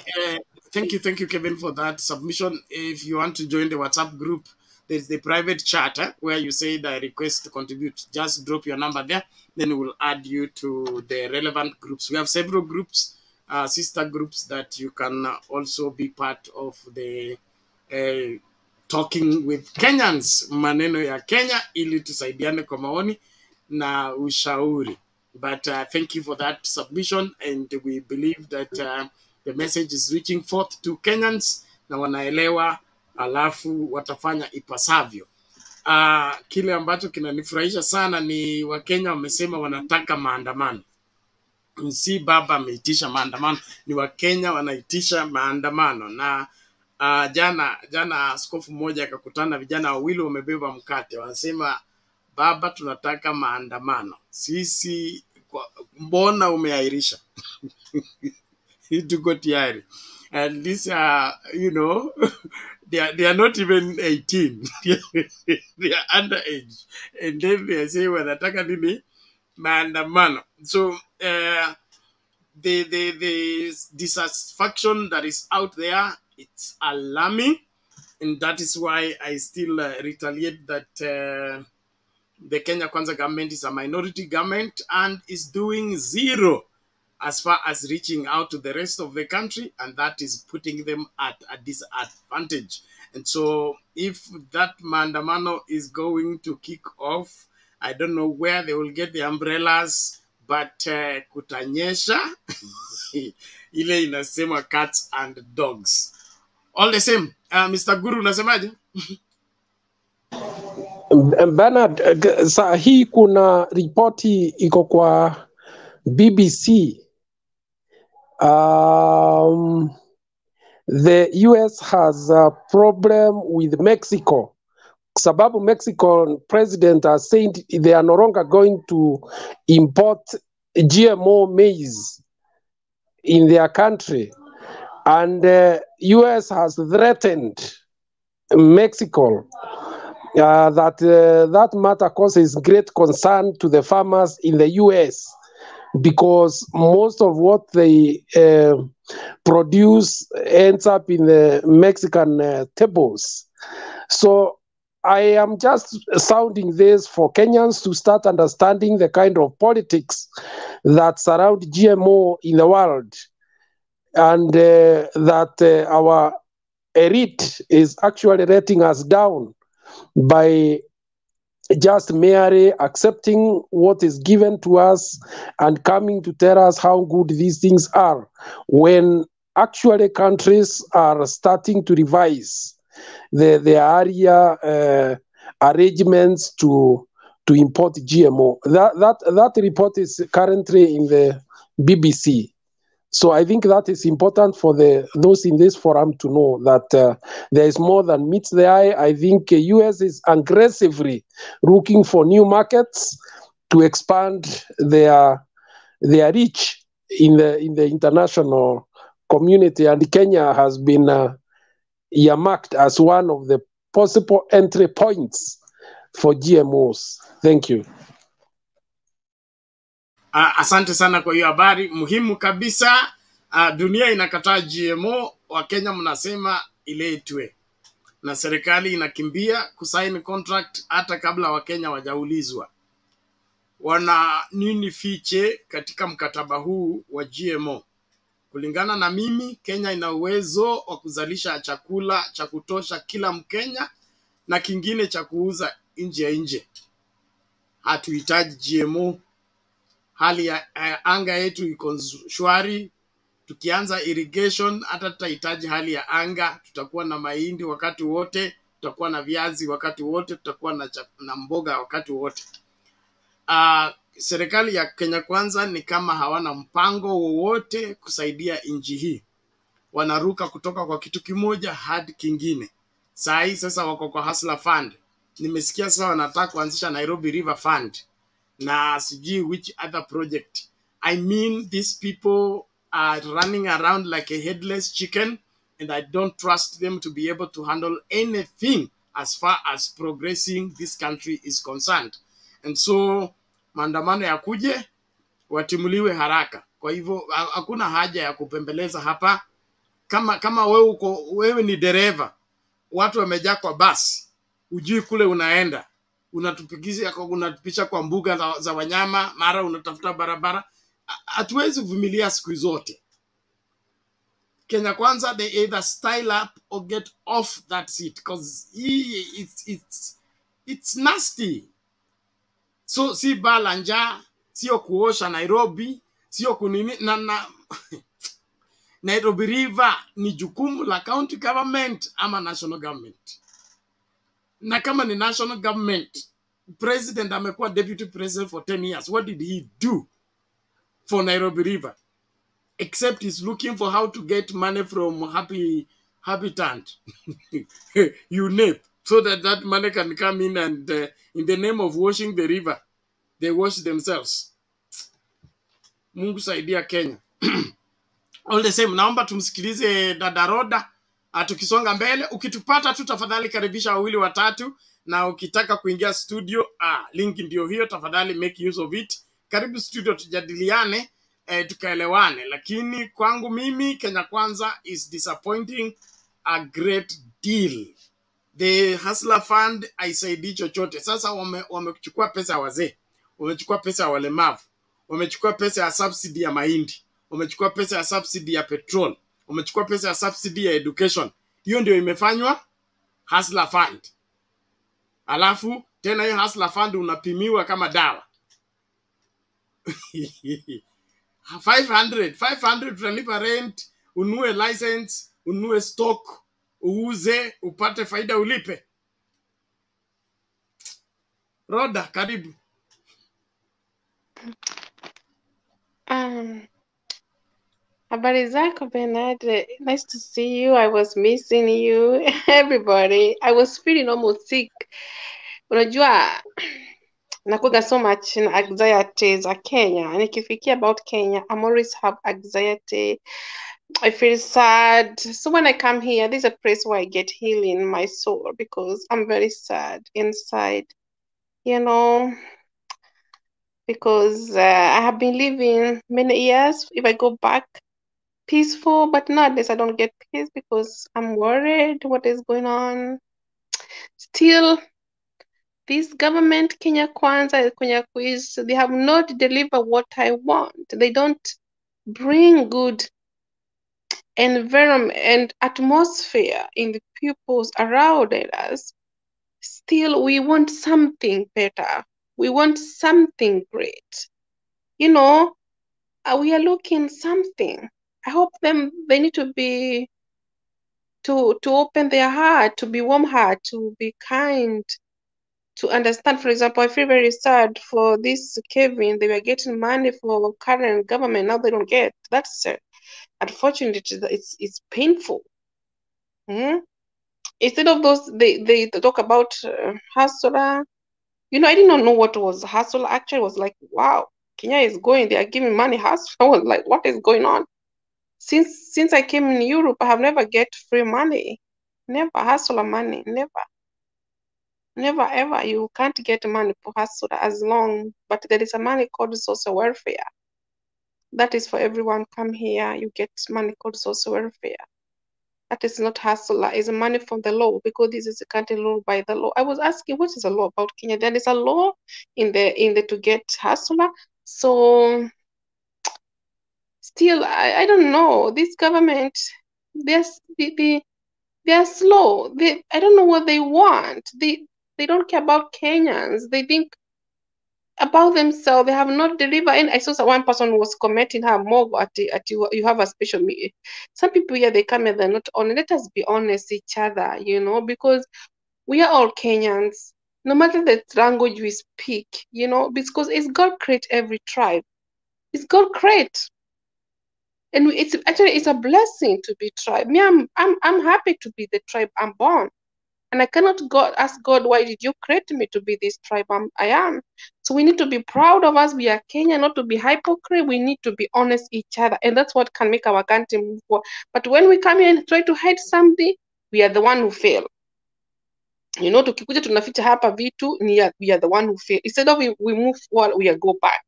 thank you Kevin for that submission. If you want to join the WhatsApp group, there's the private chat where you say the request to contribute. Just drop your number there, then we'll add you to the relevant groups. We have several groups, sister groups, that you can also be part of the talking with Kenyans, maneno ya Kenya, ili tusaidiane kwa maoni na ushauri. But thank you for that submission, and we believe that the message is reaching forth to Kenyans na wanaelewa, alafu watafanya ipasavyo. Kile ambacho kinanifurahisha sana ni Wakenya wamesema wanataka maandamano. Si baba ameitisha maandamano, ni Wakenya wanaitisha maandamano. Na jana askofu mmoja akakutana vijana wawili wamebeba mkate, wanasema baba, tunataka maandamano. Sisi mbona umeahirisha? Tuko tayari. And these are, you know, they are not even 18. They are underage. And then they say wanataka nini? Maandamano. So the dissatisfaction that is out there, it's alarming, and that is why I still retaliate that the Kenya Kwanza government is a minority government and is doing zero as far as reaching out to the rest of the country, and that is putting them at a disadvantage. And so if that maandamano is going to kick off, I don't know where they will get the umbrellas, but kutanyesha ile inasema cats and dogs. All the same, Mr. Guru, unasemaje? Bernard, saa hii kuna ripoti iko kwa BBC. The US has a problem with Mexico. Sababu Mexican president has said they are no longer going to import GMO maize in their country. And US has threatened Mexico that matter causes great concern to the farmers in the US, because most of what they produce ends up in the Mexican tables. So I am just sounding this for Kenyans to start understanding the kind of politics that surround GMO in the world, and that our elite is actually letting us down by just merely accepting what is given to us and coming to tell us how good these things are, when actually countries are starting to revise the area arrangements to import GMO. That report is currently in the BBC. So I think that is important for those in this forum to know that there is more than meets the eye. I think US is aggressively looking for new markets to expand their reach in the international community, and Kenya has been earmarked as one of the possible entry points for GMOs. Thank you. Asante sana kwa hiyo habari muhimu kabisa. Dunia inakataa GMO, Wakenya mnasema iletwe, na serikali inakimbia kusaini contract hata kabla Wakenya wajaulizwa wana nini fiche katika mkataba huu wa GMO. Kulingana na mimi, Kenya ina uwezo wa kuzalisha chakula cha kutosha kila Mkenya na kingine cha kuuza nje ya nje. Hatuhitaji GMO. Hali ya anga yetu iko shwari. Tukianza irrigation hata tutahitaji hali ya anga. Tutakuwa na mahindi wakati wote, tutakuwa na viazi wakati wote, tutakuwa na mboga wakati wote. Serikali ya Kenya Kwanza ni kama hawana mpango wowote kusaidia nchi hii. Wanaruka kutoka kwa kitu kimoja hadi kingine. Saa sasa wako kwa Hustler Fund. Nimesikia sasa wanataka kuanzisha Nairobi River Fund na sijui which other project. I mean, these people are running around like a headless chicken, and I don't trust them to be able to handle anything as far as progressing this country is concerned. And so maandamano ya kuje watimuliwe haraka. Kwa hivyo hakuna haja ya kupembeleza hapa. Kama wewe ni dereva, watu wamejaa kwa basi, ujui kule unaenda, unatupisha kwa mbuga za wanyama, mara unatafuta barabara. Hatuwezi vumilia siku zote. Kenya Kwanza, they either style up or get off that seat, because it's nasty. So si balanja, sio kuosha Nairobi, sio kunini na Nairobi River ni jukumu la county government ama national government. Na kama ni national government, president amekuwa deputy president for 10 years. What did he do for Nairobi River? Except he's looking for how to get money from Habitant, UNEP, so that money can come in and in the name of washing the river, they wash themselves. Mungu saidia Kenya. All the same, naomba tumsikilize dada Roda. Tukisonga mbele, ukitupata tu tafadhali karibisha wawili watatu, na ukitaka kuingia studio, link ndio hiyo, tafadhali make use of it. Karibu studio tujadiliane, tukaelewane. Lakini kwangu mimi Kenya Kwanza is disappointing a great deal. The Hustler Fund haisaidii chochote. Sasa wamechukua pesa ya wazee, wamechukua pesa ya walemavu, wamechukua pesa ya subsidy ya mahindi, wamechukua pesa ya subsidy ya petrol, wamechukua pesa ya subsidy ya education. Hiyo ndio imefanywa Hustler Fund. Alafu tena hiyo Hustler Fund unapimiwa kama dawa. 500 utalipa rent, unue license, unue stock, uuze, upate faida, ulipe. Roda, karibu. Habari zako Bernard, nice to see you. I was missing you. Everybody, I was feeling almost sick. Unajua nakuga so much in anxiety za Kenya. Nikifikia about Kenya, I'm always have anxiety. I feel sad. So when I come here, this is a place where I get healing in my soul, because I'm very sad inside, you know, because I have been living many years. If I go back, peaceful, but nowadays I don't get peace because I'm worried what is going on. Still, this government, Kenya Kwanza, Kenya Quiz, they have not delivered what I want. They don't bring good environment and atmosphere in the peoples around us. still we want something better. We want something great. You know, we are looking something. I hope they need to be to open their heart, to be warm heart, to be kind, to understand. For example, I feel very sad for this Kevin. They were getting money for current government, now they don't get. That's unfortunately it's painful. Instead of those, they talk about hustler. You know, I did not know what was hustle. Actually, I was like, wow, Kenya is going. They are giving money hustle. I was like, what is going on? Since I came in Europe, I have never get free money. Never hustler money. Never ever. You can't get money for hustle as long. But there is a money called social welfare. That is for everyone. Come here, you get money called social welfare. That is not hustler. It's money from the law, because this is a country law by the law. I was asking, what is the law about Kenya? There is a law in the to get hustler. So still, I don't know. This government, they are slow. I don't know what they want. They don't care about Kenyans. They think about themselves. They have not delivered. And I saw one person was commenting her more at you have a special meeting. Some people here, they come and they're not honest. Let us be honest each other, you know, because we are all Kenyans. No matter the language we speak, you know, because it's God create every tribe. It's God create. And it's a blessing to be tribe. Me, I'm happy to be the tribe I'm born. And I cannot ask God, why did you create me to be this tribe I am? So we need to be proud of us. We are Kenya, not to be hypocrite. We need to be honest each other. And that's what can make our country move forward. But when we come here and try to hide something, we are the one who fail. You know, tukikuja tunaficha hapa vitu, we are the one who fail. Instead of we move forward, we go back.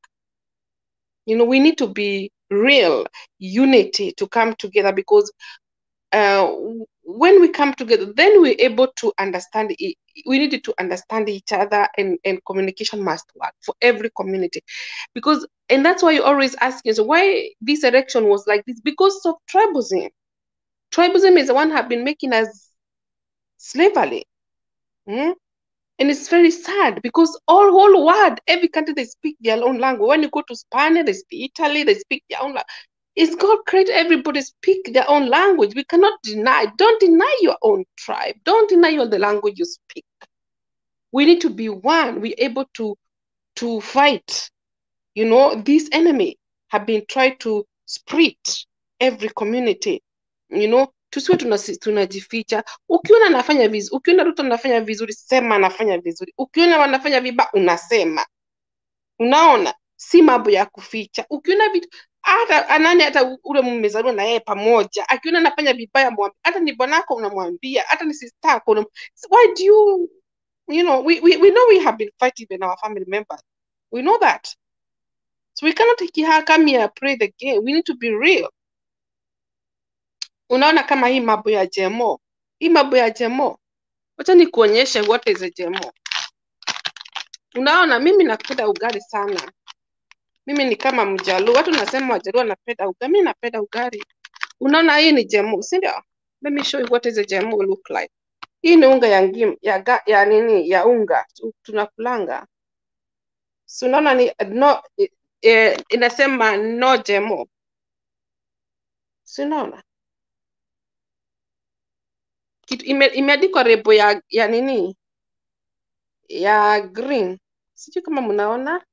You know, we need to be real unity to come together, because when we come together, then we're able to understand it. We needed to understand each other, and communication must work for every community. And that's why you always ask us why this election was like this, because of tribalism. Tribalism is the one have been making us slavery. And it's very sad, because whole world, every country, they speak their own language. When you go to Spain, they speak Italy, they speak their own language. It's God create everybody speak their own language. We cannot deny. Don't deny your own tribe. Don't deny the language you speak. We need to be one. We're able to fight. You know, this enemy have been trying to split every community. You know, tusiwe tunajificha. Ukiona anafanya vizuri, ukiona Ruto anafanya vizuri, sema anafanya vizuri. Ukiona wanafanya vibaya, unasema. Unaona, si mambo ya kuficha. Ukiona vitu hata ule mmezaliwa na yeye pamoja, akiona anafanya vibaya, mwambie. Hata ni bwanako unamwambia, hata ni sister yako. Why do you know, we know we have been fighting with our family members. We know that. So we cannot come here play the game. We need to be real. Unaona kama hii mambo ya GMO. Hii mambo ya GMO. Wacha nikuonyeshe what is a GMO. Unaona, mimi napenda ugali sana. Mimi ni kama Mjaluo. Watu nasema Wajaluo wanapenda ugali. Mimi napenda ugali. Unaona hii ni GMO, si ndio? Let me show you what is a GMO look like. Hii ni unga ya nini? Ya unga. Tunakulanga. So unaona ni inasema no GMO. Si unaona? Imeandikwa rebo ya nini? Ya green. Sijui kama mnaona.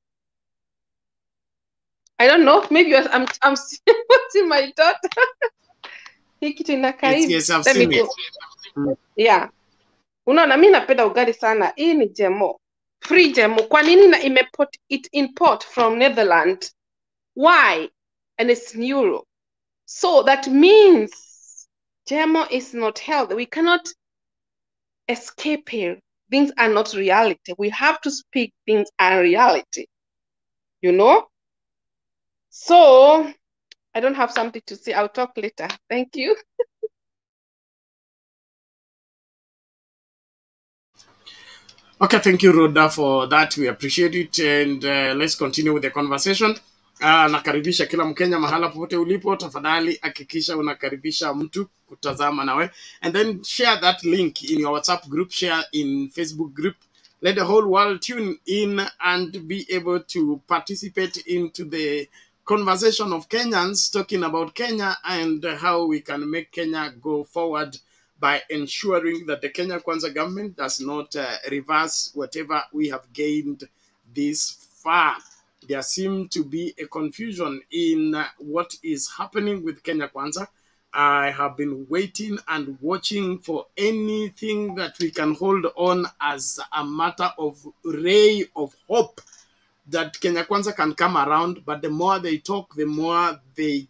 I don't know. Maybe I'm seeing my daughter. Hii kitu inakaa hivi. Yes, I've seen it. Yeah. Unaona, mimi napenda ugali sana. Hii ni GMO. Free GMO. Kwa nini na import from Netherlands? Why? And it's euro. So that means GMO is not healthy. We cannot escape here. Things are not reality. We have to speak things are reality. You know? So, I don't have something to say. I'll talk later. Thank you. Okay, thank you, Rhoda, for that. We appreciate it. And let's continue with the conversation. nakaribisha kila Mkenya mahala popote ulipo, tafadhali hakikisha unakaribisha mtu kutazama nawe, and then share that link in your WhatsApp group, share in Facebook group. Let the whole world tune in and be able to participate into the conversation of Kenyans talking about Kenya and how we can make Kenya go forward by ensuring that the Kenya Kwanza government does not reverse whatever we have gained this far. There seems to be a confusion in what is happening with Kenya Kwanza. I have been waiting and watching for anything that we can hold on as a matter of ray of hope that Kenya Kwanza can come around, but the more they talk, the more they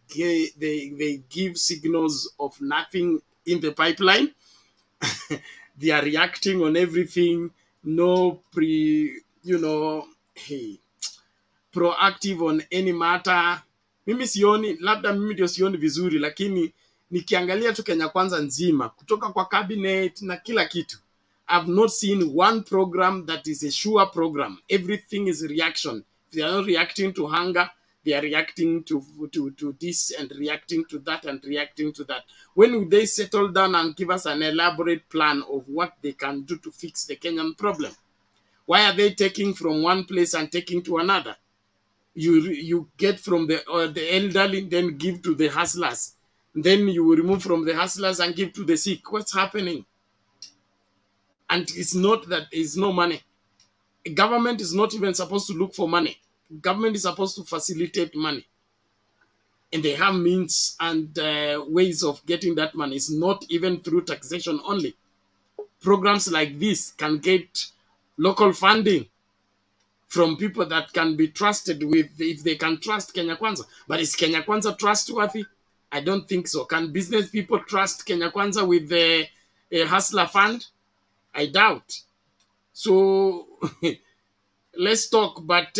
give signals of nothing in the pipeline. They are reacting on everything, no proactive on any matter. Mimi sioni, labda mimi ndio sioni vizuri, lakini nikiangalia tu Kenya Kwanza nzima kutoka kwa cabinet na kila kitu, I've not seen one program that is a sure program. Everything is reaction. They are not reacting to hunger, they are reacting to this and reacting to that and reacting to that. When will they settle down and give us an elaborate plan of what they can do to fix the Kenyan problem? Why are they taking from one place and taking to another? You get from the elderly, then give to the hustlers. Then you will remove from the hustlers and give to the sick. What's happening? And it's not that there's no money. Government is not even supposed to look for money. Government is supposed to facilitate money. And they have means and ways of getting that money. It's not even through taxation only. Programs like this can get local funding from people that can be trusted with, if they can trust Kenya Kwanza. But is Kenya Kwanza trustworthy? I don't think so. Can business people trust Kenya Kwanza with the hustler fund? I doubt. So let's talk, but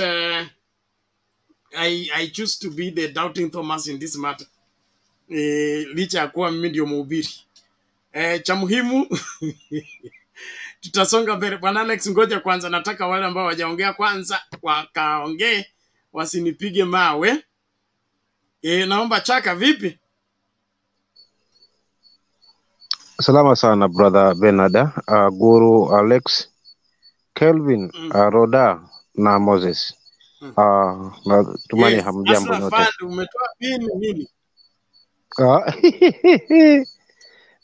I choose to be the doubting Thomas in this matter. Licha ya kuwa mimi ndio mhubiri. Cha muhimu tutasonga mbele. Bwana Alex, ngoja kwanza, nataka wale ambao wajaongea kwanza wakaongee, wasinipige mawe. Naomba Chaka, vipi? Salama sana brother Benada, Guru Alex, Kelvin, Roda na Moses. Na tumani Yes, hamjambo Asla nyote. Fund, umetoa pin nini?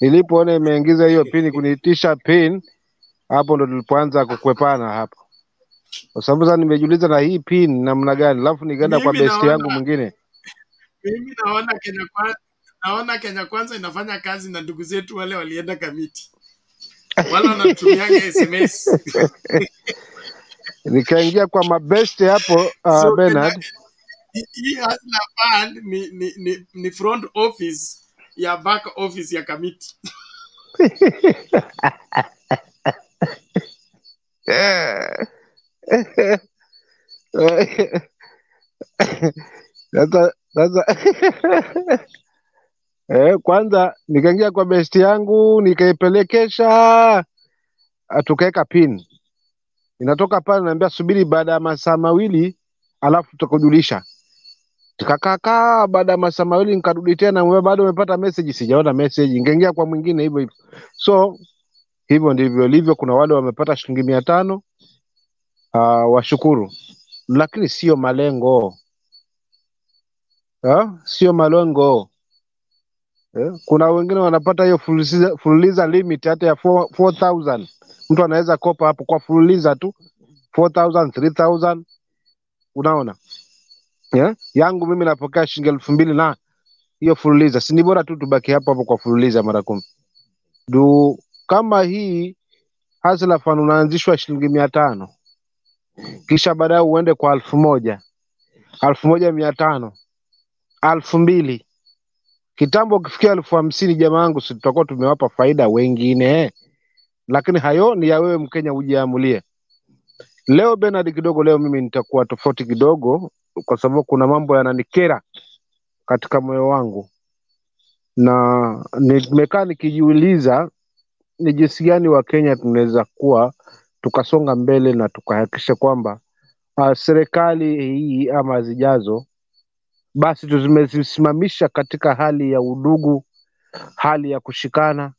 Nilipoona imeingiza hiyo pin kuniitisha pin, hapo ndo tulipoanza kukwepana hapo. Kwa sababu sasa nimejiuliza na hii pin namna gani, alafu nikaenda kwa best yangu mwingine. Mimi naona Kenya Kwanza inafanya kazi na ndugu zetu wale walienda kamiti. Wala wanatumianga SMS. Nikaingia kwa mabest hapo So Bernard. Hii Hustler Fund ni front office ya back office ya kamiti. Kwanza nikaingia kwa best yangu nikaipelekesha, tukaweka pin. Inatoka pale naambia subiri baada ya masaa mawili alafu tutakujulisha. Tukakaa baada ya masaa mawili nikarudi tena, wewe bado umepata message? Sijaona message. Nikaingia kwa mwingine hivyo hivyo. So hivyo ndivyo ilivyo. Kuna wale wamepata shilingi 500, washukuru. Lakini sio malengo. Sio malengo. Kuna wengine wanapata hiyo fululiza limit hata ya 4,000. Mtu anaweza kopa hapo kwa fululiza tu 4,000, 3,000. Unaona? Yangu mimi napokea shilingi 2,000 na hiyo fululiza. Si ni bora tu tubaki hapo kwa fululiza mara 10. Kama hii Hustler Fund unaanzishwa shilingi 500. Kisha baadaye uende kwa 1,000, 1,500, 2,000. Kitambo ukifikia 50,000 jamaa wangu, si tutakuwa tumewapa faida wengine. Lakini hayo ni ya wewe Mkenya ujiamulie. Leo Bernard kidogo, leo mimi nitakuwa tofauti kidogo kwa sababu kuna mambo yananikera katika moyo wangu. Na nimekaa nikijiuliza ni jinsi gani wa Kenya tunaweza kuwa tukasonga mbele na tukahakikisha kwamba serikali hii ama zijazo basi tumezisimamisha katika hali ya udugu, hali ya kushikana,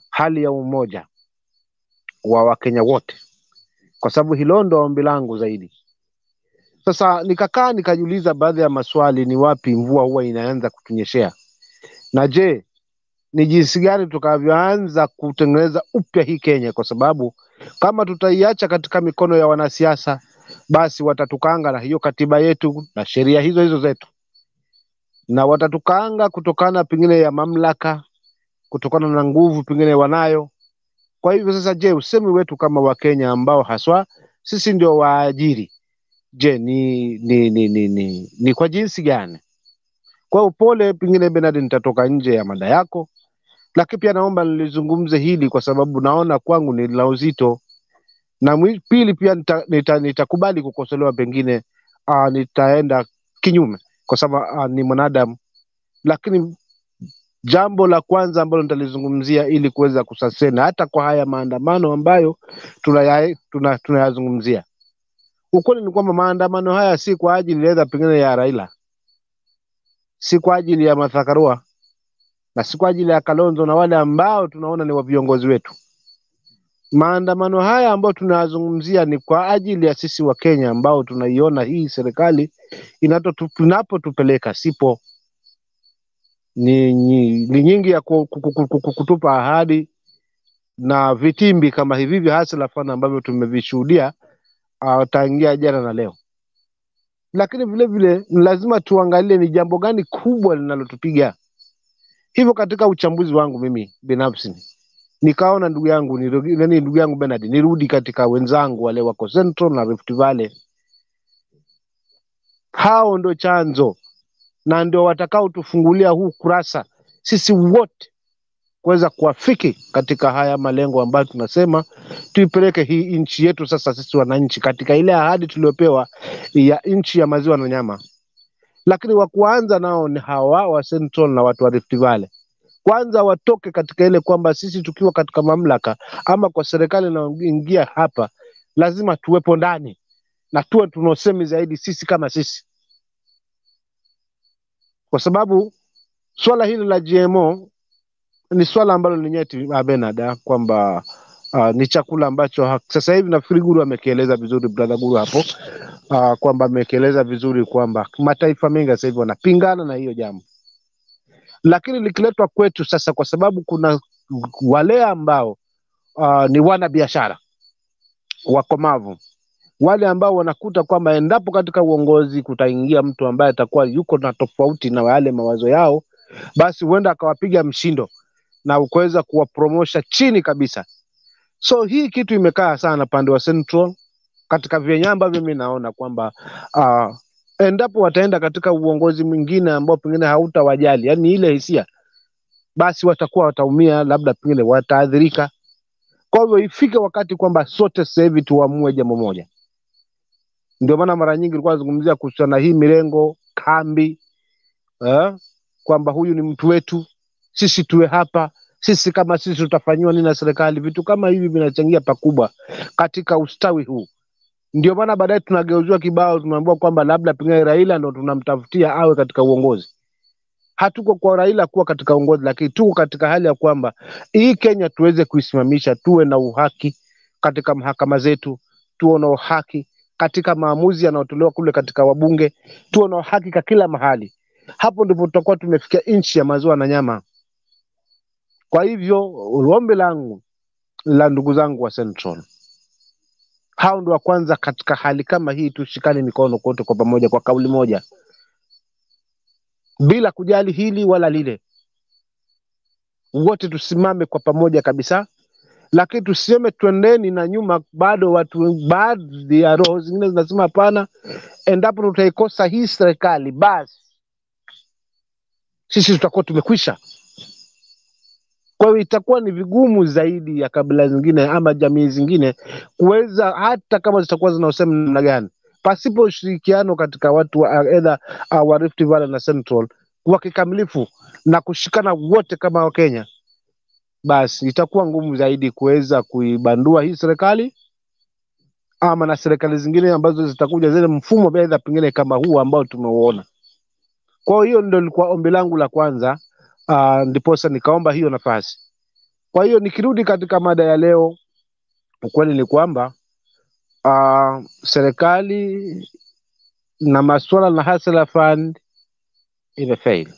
hali ya umoja wa Wakenya wote, kwa sababu hilo ndo ombi langu zaidi. Sasa nikakaa nikajiuliza baadhi ya maswali, ni wapi mvua huwa inaanza kutunyeshea, na je, ni jinsi gani tukavyoanza kutengeneza upya hii Kenya, kwa sababu kama tutaiacha katika mikono ya wanasiasa, basi watatukanga na hiyo katiba yetu na sheria hizo hizo zetu, na watatukanga kutokana pengine ya mamlaka, kutokana na nguvu pengine wanayo. Kwa hivyo sasa, je, usemi wetu kama Wakenya ambao haswa sisi ndio waajiri, je, ni kwa jinsi gani? Kwa upole pengine Bernard, nitatoka nje ya mada yako, lakini pia naomba nilizungumze hili kwa sababu naona kwangu ni la uzito, na pili pia nitakubali kukosolewa, pengine nitaenda kinyume kwa sababu ni mwanadamu. Lakini jambo la kwanza ambalo nitalizungumzia ili kuweza kusasena hata kwa haya maandamano ambayo tunayazungumzia, ukweli ni kwamba maandamano haya si kwa ajili ya pengine ya Raila, si kwa ajili ya Martha Karua, na si kwa ajili ya Kalonzo na wale ambao tunaona ni wa viongozi wetu. Maandamano haya ambayo tunayazungumzia ni kwa ajili ya sisi wa Kenya ambao tunaiona hii serikali inapotupeleka sipo, ni nyingi ya kutupa ahadi na vitimbi kama hivi hasa la fana ambavyo tumevishuhudia tangia jana na leo. Lakini vile vile ni lazima tuangalie ni jambo gani kubwa linalotupiga. Hivyo katika uchambuzi wangu mimi binafsi nikaona ndugu yangu Bernard, nirudi katika wenzangu wale wako Central na Rift Valley. Hao ndo chanzo na ndio watakao tufungulia huu kurasa sisi wote kuweza kuafiki katika haya malengo ambayo tunasema tuipeleke hii nchi yetu sasa sisi wananchi katika ile ahadi tuliopewa ya nchi ya maziwa na nyama. Lakini wa kuanza nao ni hawa wa Central na watu wa Rift Valley. Kwanza watoke katika ile kwamba sisi tukiwa katika mamlaka ama kwa serikali inayoingia hapa lazima tuwepo ndani na tuwe tunosemi zaidi sisi kama sisi, kwa sababu swala hili la GMO ni swala ambalo ni nyeti Bernard, kwamba ni chakula ambacho sasa hivi nafikiri Guru amekieleza vizuri, brother Guru hapo, kwamba amekieleza vizuri kwamba mataifa mengi sasa hivi wanapingana na hiyo jambo. Lakini likiletwa kwetu sasa, kwa sababu kuna wale ambao ni wana biashara wakomavu, wale ambao wanakuta kwamba endapo katika uongozi kutaingia mtu ambaye atakuwa yuko na tofauti na wale mawazo yao, basi huenda akawapiga mshindo na ukaweza kuwapromosha chini kabisa. So hii kitu imekaa sana pande wa Central katika vyenye ambavyo mimi naona kwamba endapo wataenda katika uongozi mwingine ambao pengine hautawajali, yani ile hisia, basi wataumia, labda pengine wataadhirika. Kwa hivyo ifike wakati kwamba sote sasa hivi tuamue jambo moja. Ndio maana mara nyingi nilikuwa nazungumzia kuhusiana hii mirengo kambi, kwamba huyu ni mtu wetu, sisi tuwe hapa, sisi kama sisi tutafanywa nini na serikali. Vitu kama hivi vinachangia pakubwa katika ustawi huu. Ndio maana baadaye tunageuziwa kibao, tunaambiwa kwamba labda pengine Raila ndo tunamtafutia awe katika uongozi. Hatuko kwa Raila kuwa katika uongozi, lakini tuko katika hali ya kwamba hii Kenya tuweze kuisimamisha, tuwe na uhaki katika mahakama zetu, tuwe na uhaki katika maamuzi yanayotolewa kule katika wabunge, tuwe na uhaki katika kila mahali. Hapo ndipo tutakuwa tumefikia nchi ya maziwa na nyama. Kwa hivyo ombi langu la ndugu zangu wa Central, hao ndio wa kwanza katika hali kama hii, tushikane mikono kote kwa pamoja kwa kauli moja, bila kujali hili wala lile. Wote tusimame kwa pamoja kabisa, lakini tuseme twendeni na nyuma bado watu baadhi ya roho zingine zinasema hapana, endapo tutaikosa hii serikali basi sisi tutakuwa tumekwisha. Kwa hiyo itakuwa ni vigumu zaidi ya kabila zingine ama jamii zingine kuweza, hata kama zitakuwa zinaosema namna gani, pasipo ushirikiano katika watu wa Rift Valley na Central kwa kikamilifu na kushikana wote kama Wakenya, basi itakuwa ngumu zaidi kuweza kuibandua hii serikali ama na serikali zingine ambazo zitakuja zile mfumo baadhi pengine kama huu ambao tumeuona. Kwa hiyo ndio lilikuwa ombi langu la kwanza, ndiposa nikaomba hiyo nafasi. Kwa hiyo nikirudi katika mada ya leo, ukweli ni kwamba serikali na masuala na Hustler Fund imefail,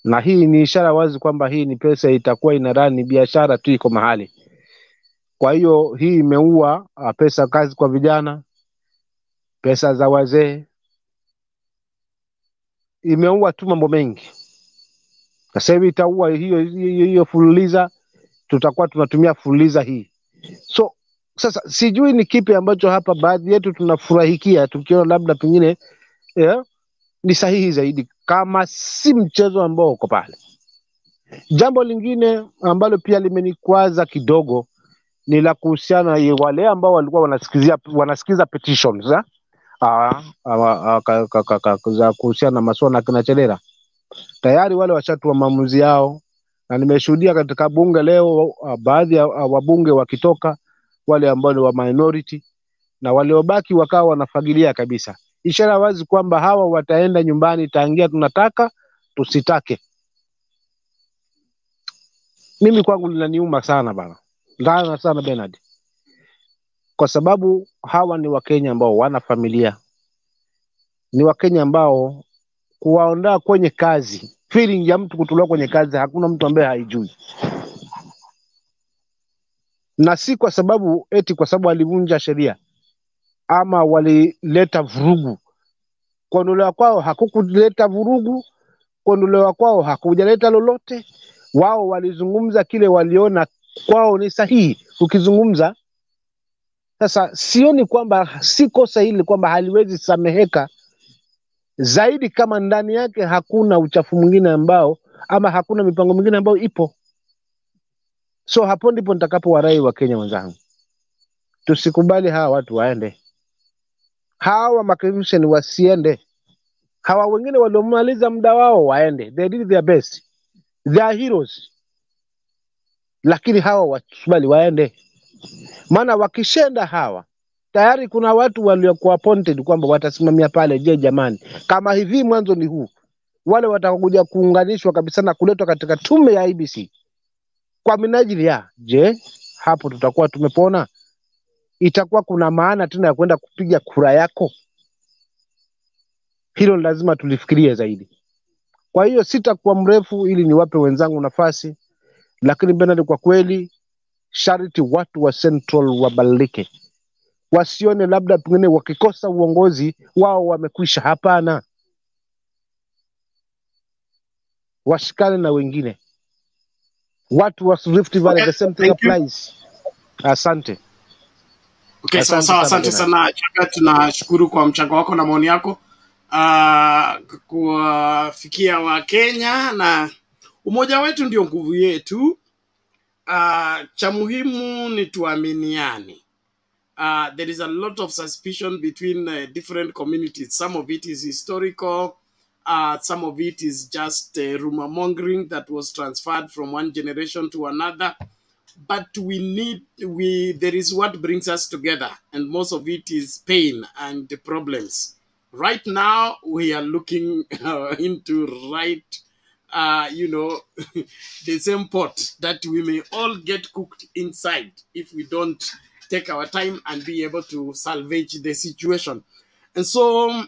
na hii ni ishara wazi kwamba hii ni pesa itakuwa inarani biashara tu iko mahali. Kwa hiyo hii imeua pesa kazi kwa vijana, pesa za wazee, imeua tu mambo mengi. Sasa hivi itaua hiyo fululiza, tutakuwa tunatumia fululiza hii. So sasa sijui ni kipi ambacho hapa baadhi yetu tunafurahikia tukiona labda pengine ni sahihi zaidi, kama si mchezo ambao uko pale. Jambo lingine ambalo pia limenikwaza kidogo ni la kuhusiana na wale ambao walikuwa wanasikiza petitions za kuhusiana na masuala na kina Chedera. Tayari wale washatua maamuzi yao, na nimeshuhudia katika bunge leo baadhi ya wabunge wakitoka, wale ambao ni wa minority, na waliobaki wakawa wanafagilia kabisa. Ishara wazi kwamba hawa wataenda nyumbani tangia tunataka tusitake. Mimi kwangu linaniuma sana bana, ndana sana Bernard, kwa sababu hawa ni Wakenya ambao wana familia, ni Wakenya ambao kuwaondoa kwenye kazi, feeling ya mtu kutolewa kwenye kazi hakuna mtu ambaye haijui, na si kwa sababu eti kwa sababu walivunja sheria ama walileta vurugu. Kuondolewa kwao hakukuleta vurugu, kuondolewa kwao hakujaleta lolote. Wao walizungumza kile waliona kwao ni sahihi ukizungumza. Sasa sioni kwamba si kosa hili kwamba haliwezi sameheka zaidi kama ndani yake hakuna uchafu mwingine ambao ama hakuna mipango mingine ambayo ipo. So hapo ndipo nitakapo warai wa Kenya wenzangu, tusikubali hawa watu waende, hawa makomisheni wasiende, hawa wengine waliomaliza muda wao waende, they did their best, they are heroes, lakini hawa wasikubali waende. Maana wakishenda hawa tayari kuna watu waliokuwa appointed kwamba watasimamia pale. Je, jamani, kama hivi mwanzo ni huu, wale watakuja kuunganishwa kabisa na kuletwa katika tume ya IBC kwa minajili ya je, hapo tutakuwa tumepona? Itakuwa kuna maana tena ya kwenda kupiga kura yako? Hilo lazima tulifikirie zaidi. Kwa hiyo sitakuwa mrefu ili niwape wenzangu nafasi, lakini Bernard, kwa kweli sharti watu wa Central wabadilike, wasione labda pengine wakikosa uongozi wao wamekwisha. Hapana, washikane na wengine. Watu wa Rift Valley, the same thing applies. Asante. Okay, sawa, asante sana Chaka, tunashukuru kwa mchango wako na maoni yako kuwafikia wa Kenya, na umoja wetu ndio nguvu yetu. Cha muhimu ni tuaminiane. There is a lot of suspicion between different communities. Some of it is historical, some of it is just rumor mongering that was transferred from one generation to another. But there is what brings us together, and most of it is pain and the problems. Right now, we are looking into the same pot that we may all get cooked inside if we don't take our time and be able to salvage the situation. And so,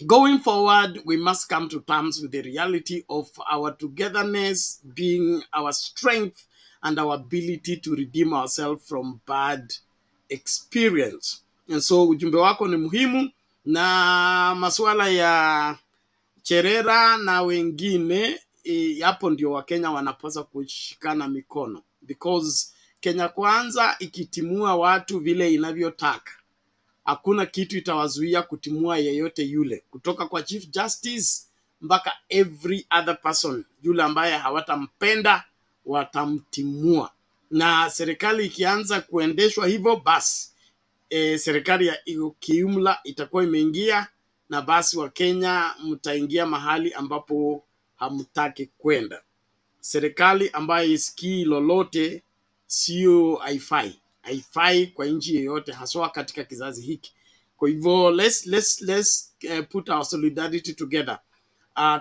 going forward, we must come to terms with the reality of our togetherness being our strength and our ability to redeem ourselves from bad experience. And so ujumbe wako ni muhimu, na masuala ya Cherera na wengine hapo ndio Wakenya wanapaswa kushikana mikono, because Kenya Kwanza ikitimua watu vile inavyotaka, hakuna kitu itawazuia kutimua yeyote yule, kutoka kwa Chief Justice mpaka every other person yule ambaye hawatampenda watamtimua. Na serikali ikianza kuendeshwa hivyo, basi serikali ya kiumla itakuwa imeingia, na basi wa Kenya mtaingia mahali ambapo hamtaki kwenda. Serikali ambayo isikii lolote sio haifai kwa nchi yoyote, haswa katika kizazi hiki. Kwa hivyo let's put our solidarity together.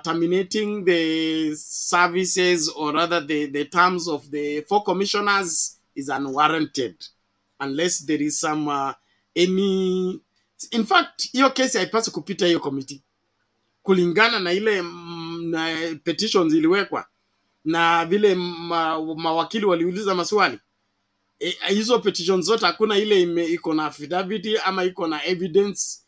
Terminating the services, or rather the terms of the 4 commissioners is unwarranted unless there is some any. In fact, hiyo kesi haipaswi kupita hiyo committee kulingana na ile na petitions iliwekwa na vile mawakili waliuliza maswali. Hizo petitions zote hakuna ile iko na affidavit ama iko na evidence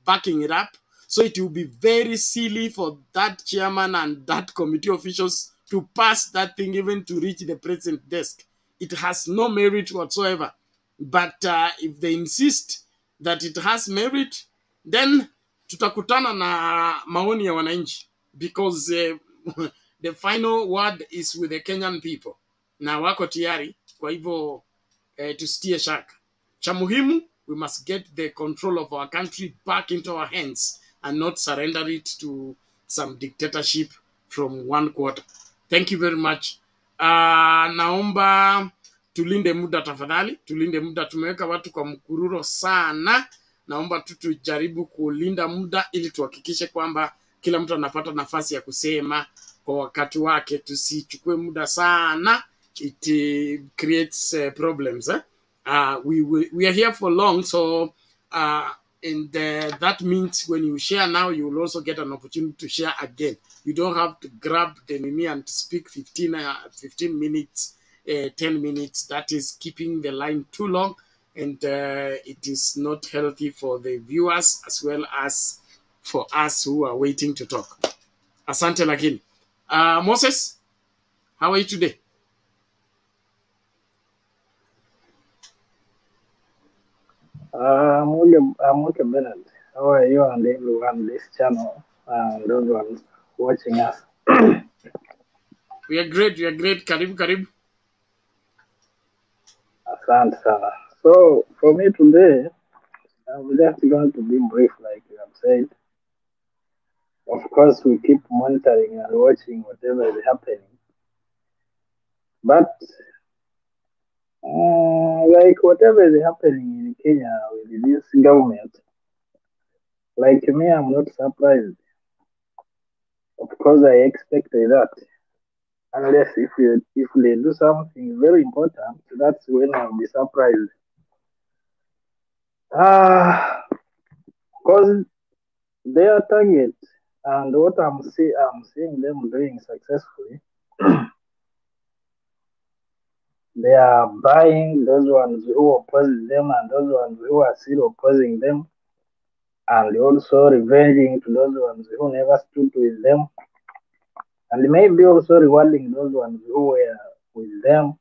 backing it up. So it will be very silly for that chairman and that committee officials to pass that thing even to reach the president's desk. It has no merit whatsoever. But if they insist that it has merit, then tutakutana na maoni ya wananchi, because the final word is with the Kenyan people. Na wako tayari, kwa hivyo tusitie shaka. Cha muhimu, we must get the control of our country back into our hands and not surrender it to some dictatorship from one quarter. Thank you very much. Naomba tulinde muda tafadhali, tulinde muda. Tumeweka watu kwa mkururo sana. Naomba tujaribu kulinda muda ili tuhakikishe kwamba kila mtu anapata nafasi ya kusema kwa wakati wake. Tusichukue muda sana, it creates problems. We are here for long, so and that means when you share now, you will also get an opportunity to share again. You don't have to grab the nini and speak 15 minutes, 10 minutes. That is keeping the line too long, and it is not healthy for the viewers as well as for us who are waiting to talk. Asante lakini. Moses, how are you today? I'm okay, Bernard. How are you and everyone this channel and those ones watching us? We are great. Karibu. Asante sana. So for me today, I'm just going to be brief, like you have said. Of course, we keep monitoring and watching whatever is happening. But like whatever is happening in Kenya with this government, like me, I'm not surprised. Of course, I expected that. Unless if they do something very important, that's when I'll be surprised. Because their target and what I'm seeing them doing successfully, they are buying those ones who oppose them and those ones who are still opposing them, and also revenging to those ones who never stood with them, and maybe also rewarding those ones who were with them.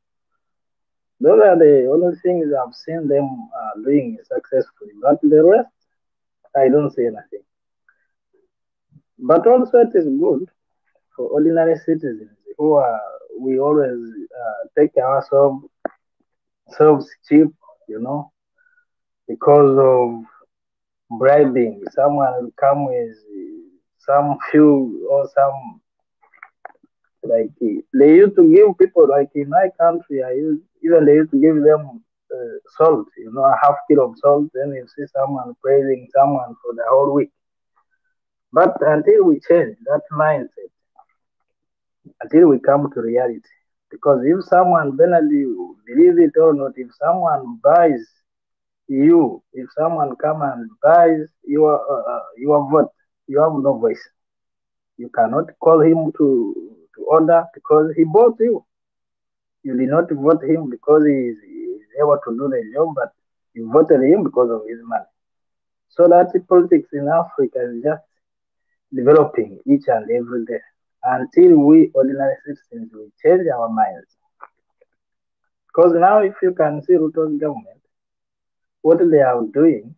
Those are the only things I've seen them doing successfully. But the rest, I don't see anything. But also it is good for ordinary citizens who we always take ourselves cheap, because of bribing. Someone will come with some few or some, like they used to give people, like in my country, they used to give them salt, a half kilo of salt. Then you see someone praising someone for the whole week. But until we change that mindset, until we come to reality, because if someone, Bernard, you believe it or not, if someone buys you, if someone come and buys your vote, you have no voice. You cannot call him to order because he bought you. You did not vote him because he is able to do the job, but you voted him because of his money. So that politics in Africa is just developing each and every day until we ordinary citizens will change our minds. Because now, if you can see Ruto's government, what they are doing,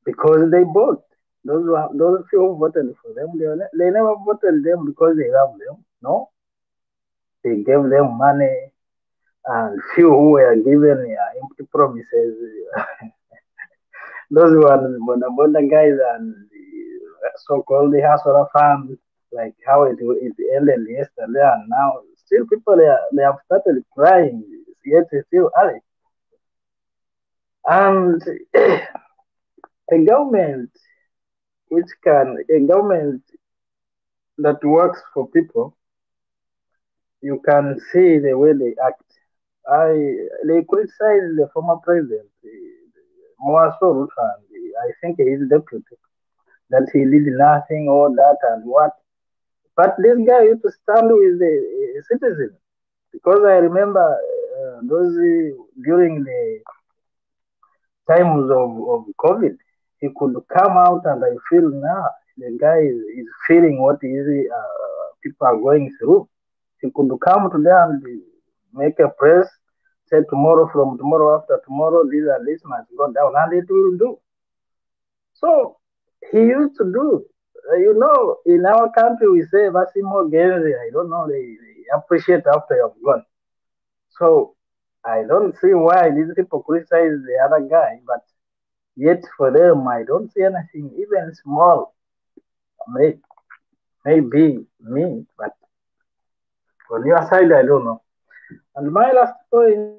because they bought those few who voted for them, they never voted them because they love them. No, they gave them money, and few who were given empty promises. Those were the guys and so-called the hustler fund, like how it ended yesterday, and now still people they have started crying. Yet it's still early. And a government a government that works for people, you can see the way they act. They criticize the former president, more so Ruto, and I think his deputy, that he did nothing, all that and what. But this guy used to stand with the citizen, because I remember those during the times of COVID, he could come out, and I feel now the guy is feeling what people are going through. He could come to them and make a press, say from tomorrow after tomorrow, this must go down, and it will do. So he used to do. In our country we say Vasimo Genzi. I don't know, they appreciate after you've gone. So I don't see why these people criticize the other guy, but yet for them I don't see anything, even small. Maybe me, but on your side I don't know. And my last point,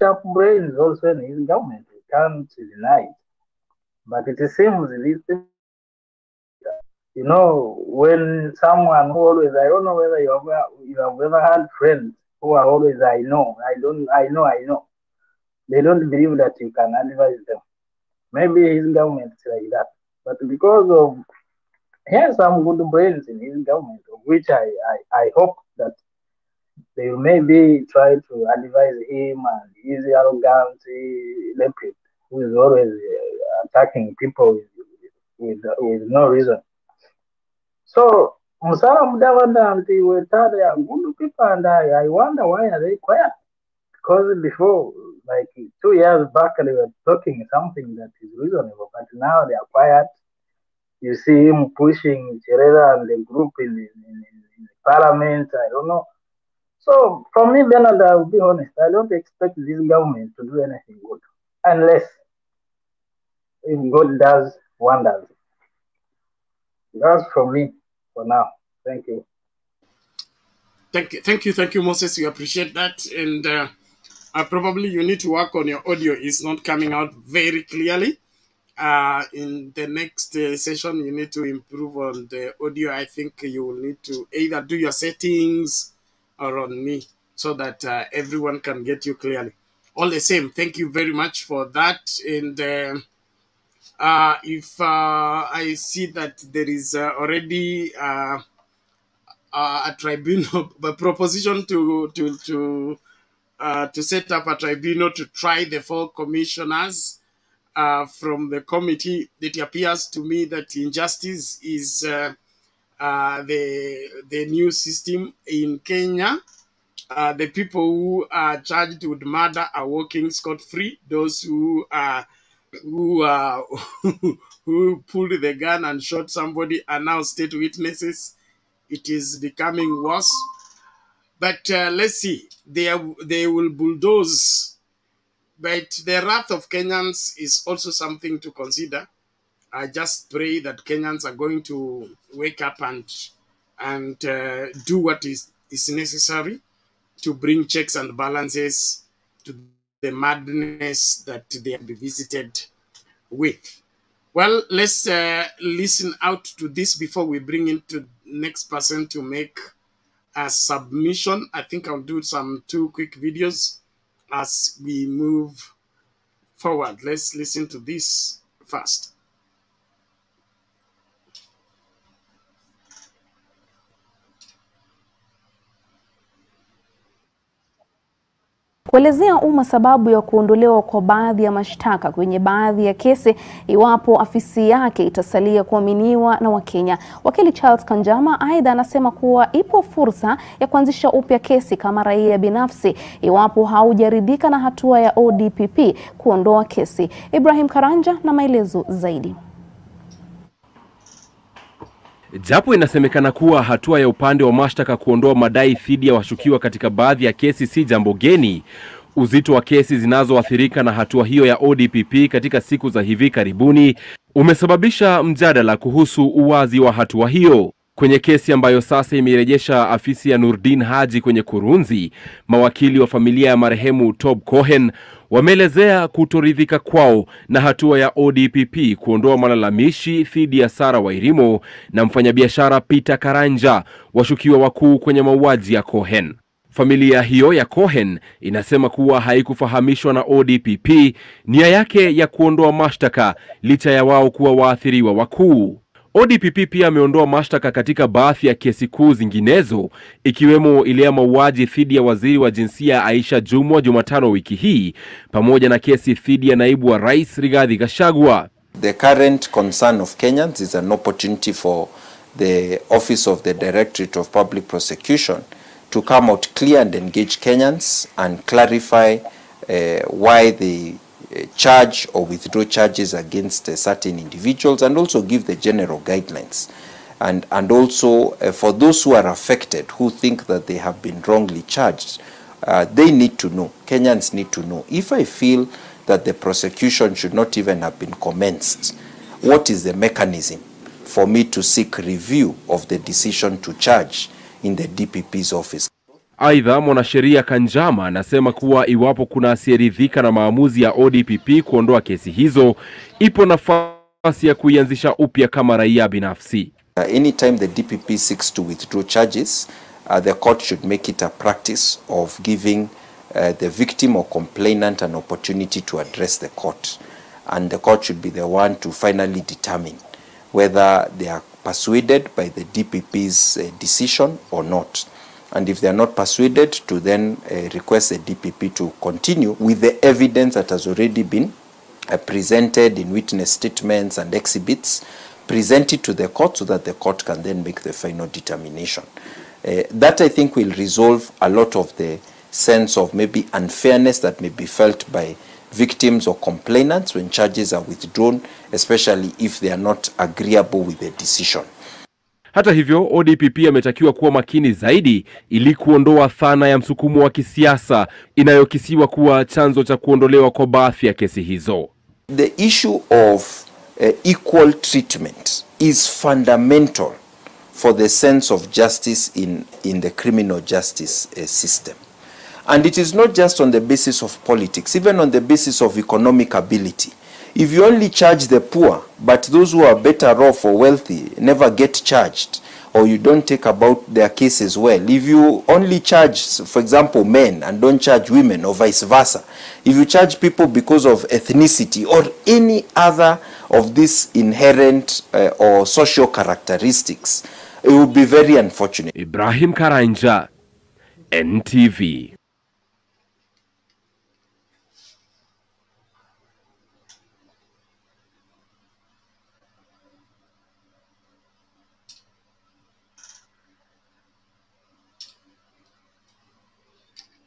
sharp brains also in his government. We can't deny it. But it seems these people, when someone who always, I don't know whether you have ever had friends who are always, I know. They don't believe that you can advise them. Maybe his government is like that. But because of, he has some good brains in his government, of which I hope that they will maybe try to advise him and his arrogant deputy, who is always attacking people with no reason. So Musala Mudavanda and Weta, they are good people, and I wonder why are they quiet? Because before, like 2 years back, they were talking something that is reasonable, but now they are quiet. You see him pushing Cherera and the group in the parliament. I don't know. So for me, Bernard, I'll be honest, I don't expect this government to do anything good, unless if God does wonders. That's for me for now. Thank you. Thank you, Moses. We appreciate that. And probably you need to work on your audio. It's not coming out very clearly. In the next session, you need to improve on the audio. I think you will need to either do your settings or on me, so that everyone can get you clearly. All the same, thank you very much for that. And if I see that there is already a tribunal, a proposition to set up a tribunal to try the 4 commissioners from the committee, it appears to me that injustice is the new system in Kenya. The people who are charged with murder are walking scot-free. Those who who pulled the gun and shot somebody are now state witnesses. It is becoming worse. But let's see. They will bulldoze. But the wrath of Kenyans is also something to consider. I just pray that Kenyans are going to wake up and do what is necessary to bring checks and balances to the madness that they have been visited with. Well, let's listen out to this before we bring into next person to make a submission. I think I'll do 2 quick videos as we move forward. Let's listen to this first. Kuelezea umma sababu ya kuondolewa kwa baadhi ya mashtaka kwenye baadhi ya kesi iwapo afisi yake itasalia kuaminiwa na Wakenya. Wakili Charles Kanjama aidha anasema kuwa ipo fursa ya kuanzisha upya kesi kama raia binafsi iwapo haujaridhika na hatua ya ODPP kuondoa kesi. Ibrahim Karanja na maelezo zaidi. Japo inasemekana kuwa hatua ya upande wa mashtaka kuondoa madai dhidi ya washukiwa katika baadhi ya kesi si jambo geni, uzito wa kesi zinazoathirika na hatua hiyo ya ODPP katika siku za hivi karibuni umesababisha mjadala kuhusu uwazi wa hatua hiyo. Kwenye kesi ambayo sasa imerejesha afisi ya Nurdin Haji kwenye kurunzi, mawakili wa familia ya marehemu Tob Cohen wameelezea kutoridhika kwao na hatua ya ODPP kuondoa malalamishi dhidi ya Sarah Wairimu na mfanyabiashara Peter Karanja, washukiwa wakuu kwenye mauaji ya Cohen. Familia hiyo ya Cohen inasema kuwa haikufahamishwa na ODPP nia yake ya kuondoa mashtaka licha ya wao kuwa waathiriwa wakuu. ODPP pia ameondoa mashtaka katika baadhi ya kesi kuu zinginezo, ikiwemo ile ya mauaji dhidi ya waziri wa jinsia Aisha Jumwa Jumatano wiki hii, pamoja na kesi dhidi ya naibu wa rais Rigathi Gachagua. The current concern of Kenyans is an opportunity for the Office of the Directorate of Public Prosecution to come out clear and engage Kenyans and clarify why they charge or withdraw charges against certain individuals, and also give the general guidelines. And also for those who are affected, who think that they have been wrongly charged, they need to know, Kenyans need to know, if I feel that the prosecution should not even have been commenced, what is the mechanism for me to seek review of the decision to charge in the DPP's office. Aidha, mwanasheria Kanjama anasema kuwa iwapo kuna asiyeridhika na maamuzi ya ODPP kuondoa kesi hizo, ipo nafasi ya kuianzisha upya kama raia binafsi. Anytime the DPP seeks to withdraw charges, the court should make it a practice of giving the victim or complainant an opportunity to address the court. And the court should be the one to finally determine whether they are persuaded by the DPP's decision or not. And if they are not persuaded, to then request the DPP to continue with the evidence that has already been presented in witness statements and exhibits, present it to the court so that the court can then make the final determination. That, I think, will resolve a lot of the sense of maybe unfairness that may be felt by victims or complainants when charges are withdrawn, especially if they are not agreeable with the decision. Hata hivyo, ODPP ametakiwa kuwa makini zaidi ili kuondoa dhana ya msukumo wa kisiasa inayokisiwa kuwa chanzo cha kuondolewa kwa baadhi ya kesi hizo. The issue of equal treatment is fundamental for the sense of justice in the criminal justice system. And it is not just on the basis of politics, even on the basis of economic ability. If you only charge the poor, but those who are better off or wealthy never get charged, or you don't take about their cases well, if you only charge, for example, men and don't charge women, or vice versa, if you charge people because of ethnicity or any other of these inherent or social characteristics, it would be very unfortunate. Ibrahim Karanja, NTV.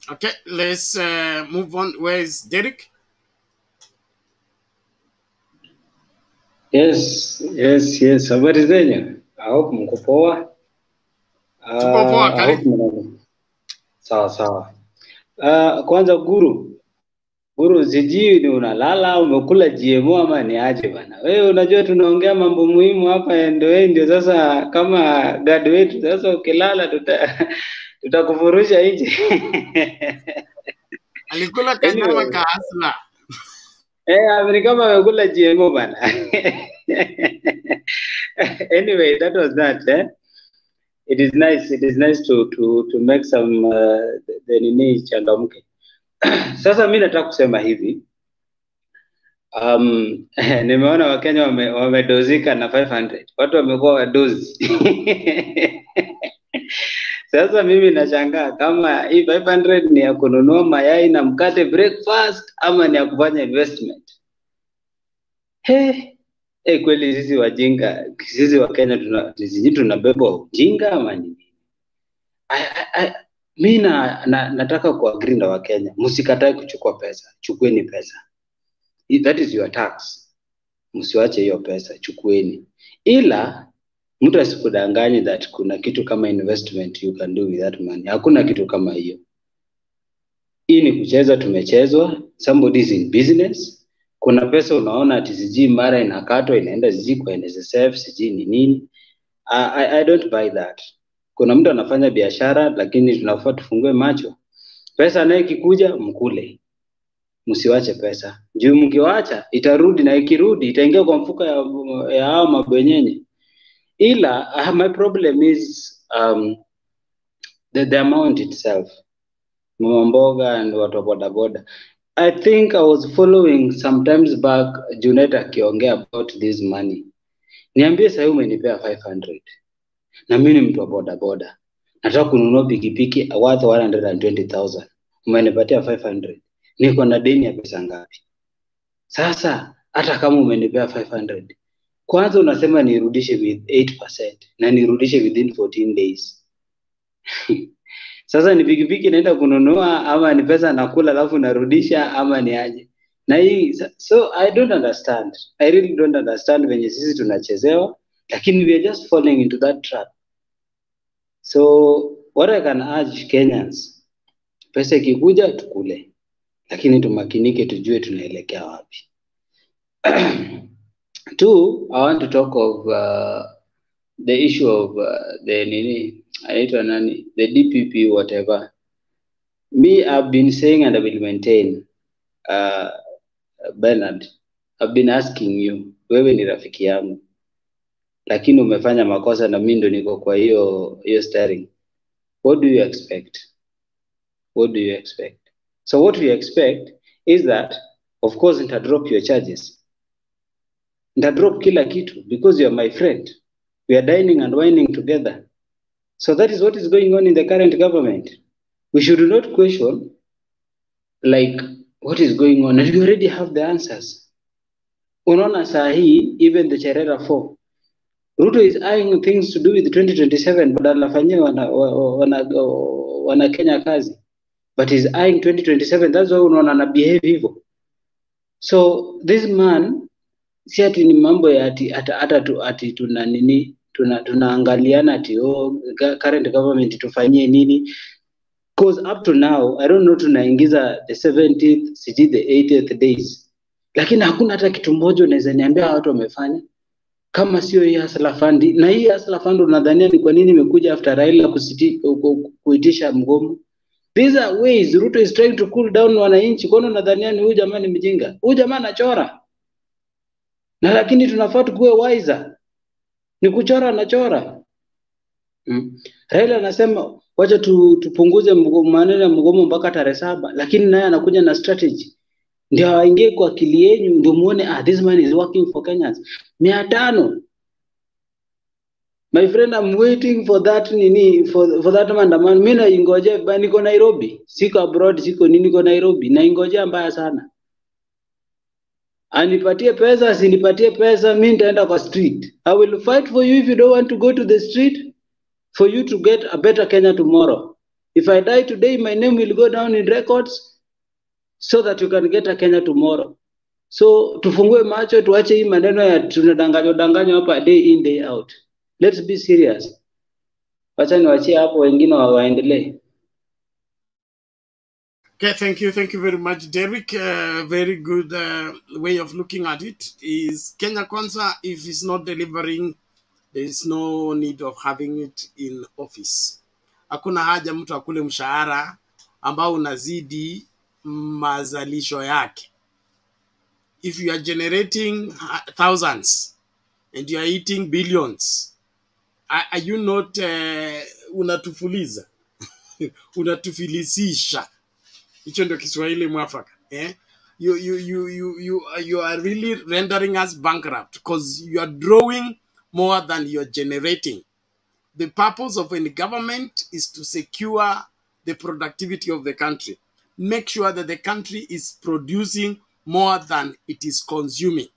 Okay, let's move on. Where is Derek? Yes. Habari zenyu? I hope mko poa. Tuko poa, karibu. Sawa. Kwanza Guru, sijui ni unalala umekula GMO ama ni aje bana? Wewe unajua tunaongea mambo muhimu hapa, ndio sasa kama gadi wetu, sasa ukilala tutakufurusha nje. Alikula kanyama ka asla. Ni kama amekula GMO bana. Anyway, that was that. It is nice to make some the nini changamke. Sasa mimi nataka kusema hivi. Nimeona Wakenya wamedozika na 500. Watu wamekuwa wadozi. Sasa mimi nashangaa kama hii 500 ni ya kununua mayai na mkate breakfast ama ni ya kufanya investment. Kweli sisi wajinga, sisi wa Kenya tunabeba ujinga ama nini? Mimi nataka kuagree na Wakenya, msikatae kuchukua pesa, chukueni pesa. That is your tax. Msiwache hiyo pesa, chukueni. Ila mtu asikudanganye that kuna kitu kama investment you can do with that money. Hakuna kitu kama hiyo. Hii ni kucheza, tumechezwa. Somebody is in business. Kuna pesa unaona ati siji mara inakatwa inaenda siji kwa NSSF, siji ni nini. I don't buy that. Kuna mtu anafanya biashara, lakini tunafaa tufungue macho. Pesa nayo ikikuja mkule, msiwache pesa. Juu mkiwacha itarudi, na ikirudi itaingia kwa mfuko ya hao mabwenyenye. Ila my problem is the amount itself. Mama mboga and watu wa bodaboda. I think I was following sometimes back Junet akiongea about this money. Niambie sasa umenipea 500. Na mimi ni mtu wa bodaboda. Nataka kununua pikipiki worth 120,000. Umenipatia 500. Niko na deni ya pesa ngapi? Sasa hata kama umenipea 500, kwanza unasema nirudishe with 8% na nirudishe within 14 days. Sasa ni pikipiki naenda kununua ama ni pesa nakula alafu narudisha ama ni aje? Na hii so I don't understand. I really don't understand venye sisi tunachezewa, lakini we are just falling into that trap. So what I can urge Kenyans, pesa ikikuja tukule, lakini tumakinike, tujue tunaelekea wapi. Two, I want to talk of the issue of the DPP whatever. Me, I've been saying and I will maintain, Bernard, I've been asking you, wewe ni rafiki yangu, lakini umefanya makosa na mimi ndo niko kwa hiyo steering. What do you expect? What do you expect? So what we expect is that, of course, nitadrop your charges. Nitadrop kila kitu because you are my friend. We are dining and wining together. So that is what is going on in the current government. We should not question like what is going on, and we already have the answers. Unaona saa hii, even the Cherera 4, Ruto is eyeing things to do with 2027, but anafanyia wana Kenya kazi, but is eyeing 2027. That's why unaona na behave hivyo. So this man, si ati ni mambo ya ati tuna nini, tunaangaliana ati current government tufanyie nini. Because up to now, I don't know, tunaingiza the 70th, siji the 80th days. Lakini hakuna hata kitu moja unaweza niambia watu wamefanya kama sio hii hustler fund. Na hii hustler fund unadhania ni kwa nini imekuja after Raila kuitisha mgomo? These are ways Ruto is trying to cool down wananchi. Kwa nini unadhania ni huyu jamaa ni mjinga? Huyu jamaa anachora. Na lakini tunafaa tukue wiser. Ni kuchora anachora. Raila anasema wacha tupunguze maneno ya mgomo mpaka tarehe 7, lakini naye anakuja na strategy. Ndio aingie kwa akili yenu, ndio muone this man is working for Kenyans. 500. My friend, I'm waiting for that for that maandamano. Mimi naingoja, niko Nairobi. Siko abroad, siko niko Nairobi. Naingoja mbaya sana. Anipatie pesa, asinipatie pesa, mimi nitaenda kwa street. I will fight for you if you don't want to go to the street, for you to get a better Kenya tomorrow. If I die today, my name will go down in records so that you can get a Kenya tomorrow. So tufungue macho, tuache hii maneno ya tunadanganywa hapa day in day out. Let's be serious. Wacha niwachie hapo wengine waendelee. Okay, thank you very much, Derek. Very good way of looking at it. Is Kenya Kwanza, if it's not delivering, there is no need of having it in office. Hakuna haja mtu akule mshahara ambao unazidi mazalisho yake. If you are generating thousands and you are eating billions, are you not unatufuliza? Unatufilisisha. Hicho ndio Kiswahili mwafaka. You are really rendering us bankrupt because you are drawing more than you are generating. The purpose of any government is to secure the productivity of the country. Make sure that the country is producing more than it is consuming.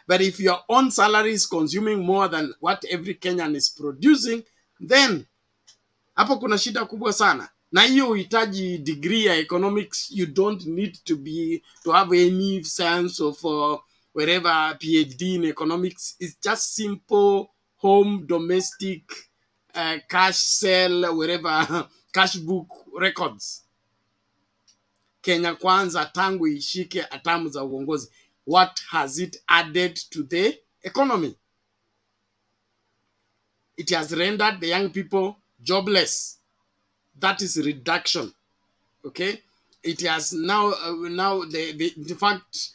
But if your own salary is consuming more than what every Kenyan is producing, then hapo kuna shida kubwa sana. Na hiyo uhitaji degree ya economics. You don't need to have any sense of wherever PhD in economics. It's just simple home domestic cash sell, wherever cash book records. Kenya Kwanza tangu ishike atamu za uongozi, what has it added to the economy? It has rendered the young people jobless. That is reduction. Okay, it has now in fact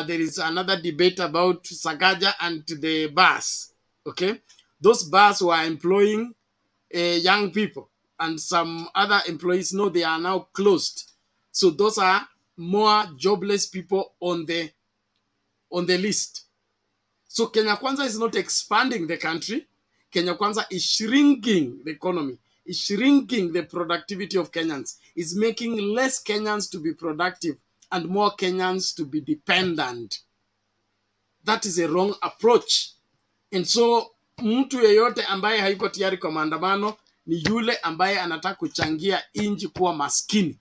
there is another debate about Sagaja and the bus. Okay, those bus were employing young people, and some other employees know they are now closed. So those are more jobless people on the list. So Kenya Kwanza is not expanding the country. Kenya Kwanza is shrinking the economy, is shrinking the productivity of Kenyans, is making less Kenyans to be productive and more Kenyans to be dependent. That is a wrong approach. And so mtu yeyote ambaye haiko tayari kwa maandamano ni yule ambaye anataka kuchangia inji kuwa maskini.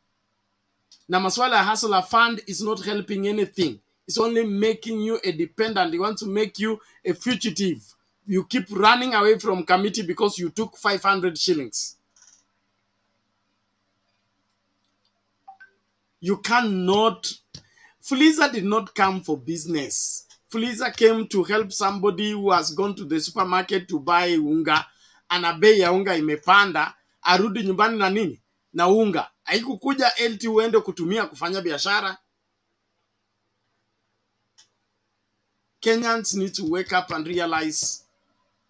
Na maswala ya hustler fund is not helping anything. It's only making you a dependent. It wants to make you a fugitive. You keep running away from committee because you took 500 shillings. You cannot. Fuliza did not come for business. Fuliza came to help somebody who has gone to the supermarket to buy unga. Ana bei ya unga imepanda. Arudi nyumbani na nini? Na unga. Haikukuja LT uende kutumia kufanya biashara. Kenyans need to wake up and realize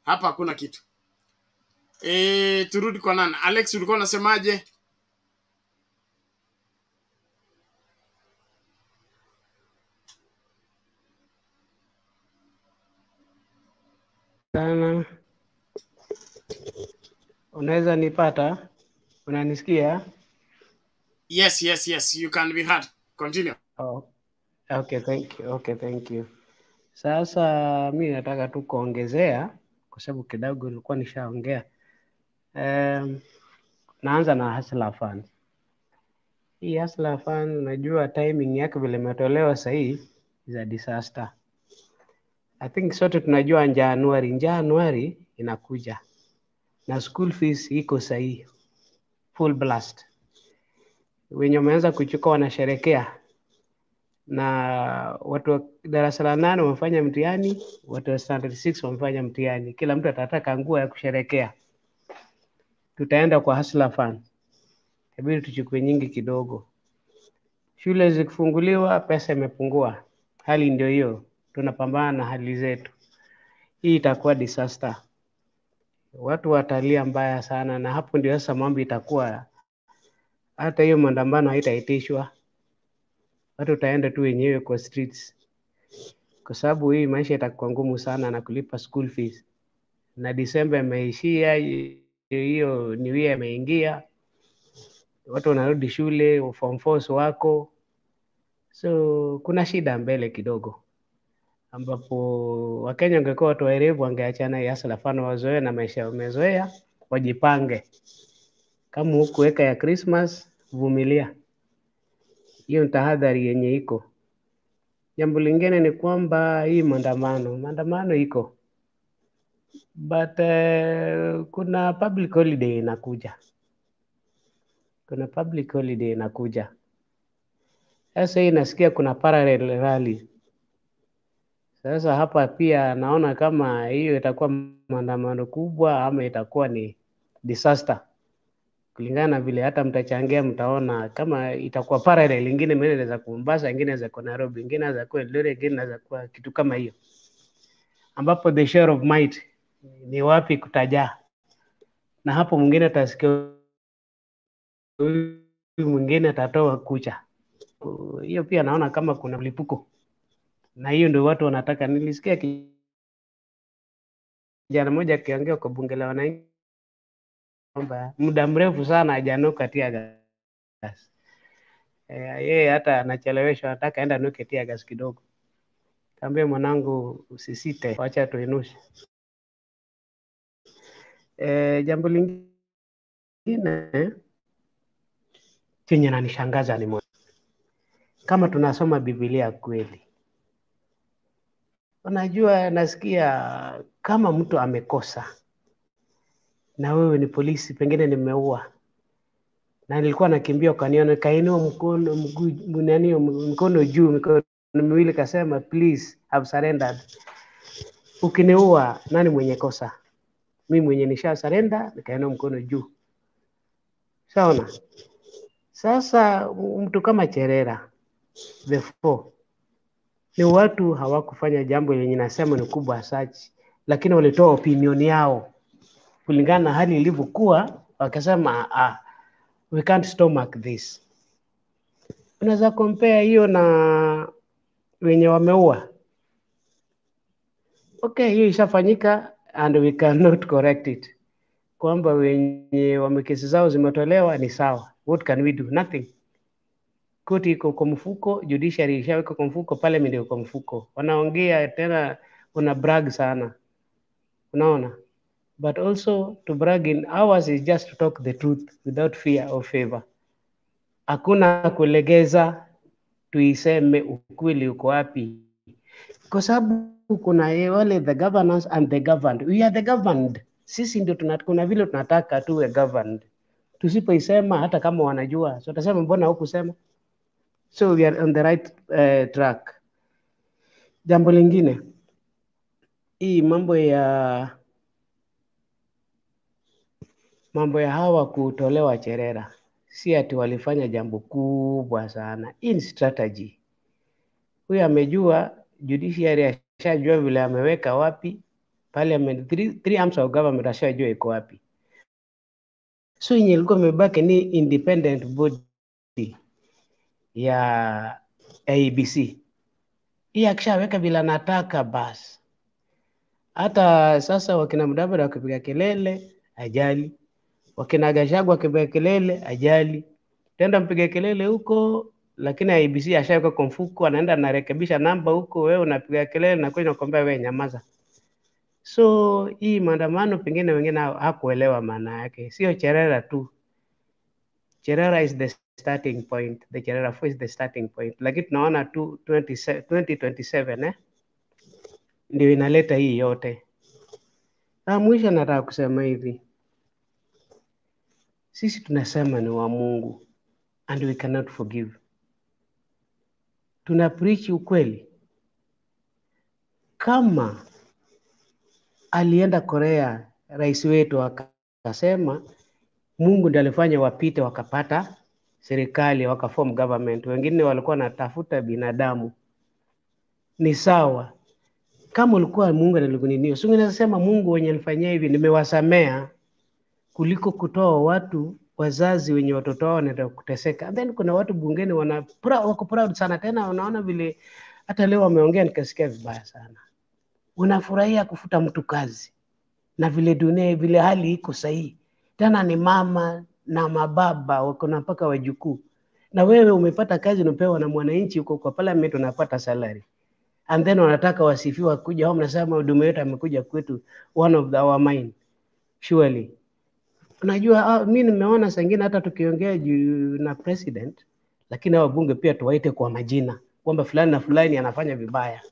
hapa hakuna kitu. Turudi kwa nani? Alex, ulikuwa unasemaje? Sana. Unaweza nipata? Unanisikia? Yes, you can be heard. Continue. Oh. Okay, thank you. Sasa mi nataka tu kuongezea kwa sababu kidogo nilikuwa nishaongea. Naanza na hustler fund. Hii hustler fund unajua timing yake vile imetolewa sasa hii is a disaster. I think sote tunajua January inakuja. Na school fees iko sahihi. Full blast. Wenye wameanza kuchukua wanasherekea. Na watu wa darasa la 8 wamefanya mtihani, watu wa standard 6 wamefanya mtihani. Kila mtu atataka nguo ya kusherekea. Tutaenda kwa hustler fund. Inabidi tuchukue nyingi kidogo. Shule zikifunguliwa pesa imepungua. Hali ndio hiyo. Tunapambana na hali zetu. Hii itakuwa disaster. Watu watalia mbaya sana na hapo ndio sasa mambo itakuwa hata hiyo maandamano haitaitishwa. Watu taenda tu wenyewe kwa streets. Kwa sababu hii maisha itakuwa ngumu sana na kulipa school fees. Na December imeishia, hiyo new year imeingia. Watu wanarudi shule, form 4 wako. So kuna shida mbele kidogo. Ambapo Wakenya wangekuwa watu waerevu wangeachana ya hustler fund wazoe na maisha wamezoea, wajipange. Kama hukuweka ya Christmas, vumilia. Hiyo tahadhari yenye iko. Jambo lingine ni kwamba hii maandamano iko. But kuna public holiday inakuja. Sasa hii nasikia kuna parallel rally. Sasa hapa pia naona kama hiyo itakuwa maandamano kubwa ama itakuwa ni disaster. Kulingana na vile hata mtachangia mtaona kama itakuwa parallel, ingine mbele za Mombasa, ingine za Nairobi, ingine za kwa Eldoret, ingine za kwa kitu kama hiyo. Ambapo the share of might ni wapi kutajaa. Na hapo mwingine atasikia mwingine atatoa kucha. Hiyo pia naona kama kuna mlipuko. Na hiyo ndio watu wanataka. Nilisikia kijana mmoja akiongea kwa bunge la wananchi kwamba muda mrefu sana hajanuka tia gas. Yeye hata anacheleweshwa, anataka aenda nuke tia gas kidogo. Kaambia mwanangu usisite, acha tuinushe. Jambo lingine chenye nanishangaza ni moja. Kama tunasoma Biblia kweli. Unajua nasikia kama mtu amekosa na wewe ni polisi, pengine nimeua na nilikuwa nakimbia ukaniona, kainua mkono juu, mikono miwili, kasema please have surrendered. Ukiniua nani mwenye kosa? Mimi mwenye nisha surrender nikaenda mkono juu. Sawa. Sasa mtu kama Cherera the four ni watu hawakufanya jambo lenye nasema ni kubwa search, lakini walitoa opinion yao kulingana na hali ilivyokuwa, wakasema we can't stomach this. Unaweza compare hiyo na wenye wameua. Okay, hiyo ishafanyika and we cannot correct it. Kwamba wenye wamekesi zao zimetolewa ni sawa. What can we do? Nothing. Koti iko kwa mfuko, judiciary ishaweka kwa mfuko, parliament iko kwa mfuko. Wanaongea tena una brag sana. Unaona? But also to brag in ours is just to talk the truth without fear or favor. Hakuna kulegeza, tuiseme ukweli uko wapi. Kwa sababu kuna wale the governance and the governed. We are the governed. Sisi ndio kuna vile tunataka tuwe governed. Tusipoisema hata kama wanajua, so tutasema mbona hukusema? So we are on the right track. Jambo lingine, hii mambo ya hawa kutolewa Cherera, si ati walifanya jambo kubwa sana. In strategy. Huyu amejua, judiciary ashajua vile ameweka wapi, parliament, three arms of government ashajua iko wapi. So yenye ilikuwa imebaki ni independent body ya ABC. Hii akishaweka vile anataka basi. Hata sasa wakina Mudavadi wakipiga kelele, ajali. Wakina Gachagua wakipiga kelele, ajali. Tenda mpiga kelele huko, lakini ABC ashaweka kwa mfuko, anaenda anarekebisha namba huko, wewe unapiga kelele na kwenda kuambia wewe nyamaza. So hii maandamano pengine wengine hakuelewa maana yake. Sio Cherera tu. Cherera is the starting point. The Cherera 4 is the starting point. Lakini tunaona 2027 ndio inaleta hii yote. Na mwisho nataka kusema hivi. Sisi tunasema ni wa Mungu and we cannot forgive. Tuna preach ukweli. Kama alienda Korea rais wetu akasema Mungu ndiye alifanya wapite wakapata serikali wakaform government, wengine walikuwa wanatafuta binadamu, ni sawa. Kama ulikuwa Mungu analikuninio, sio unasema Mungu wenye alifanyia hivi nimewasamea, kuliko kutoa watu wazazi wenye watoto wao wanaenda kuteseka. Then kuna watu bungeni wako proud sana, tena unaona vile hata leo wameongea nikasikia vibaya sana. Unafurahia kufuta mtu kazi na vile dunia vile hali iko sahihi. Tena ni mama na mababa wako na mpaka wajukuu. Na wewe umepata kazi unapewa na mwananchi huko kwa parliament unapata salary. And then wanataka wasifiwa kuja hao mnasema huduma yetu amekuja kwetu, one of our mine. Surely. Unajua mimi nimeona sangine hata tukiongea na president, lakini hao bunge pia tuwaite kwa majina kwamba fulani na fulani anafanya vibaya.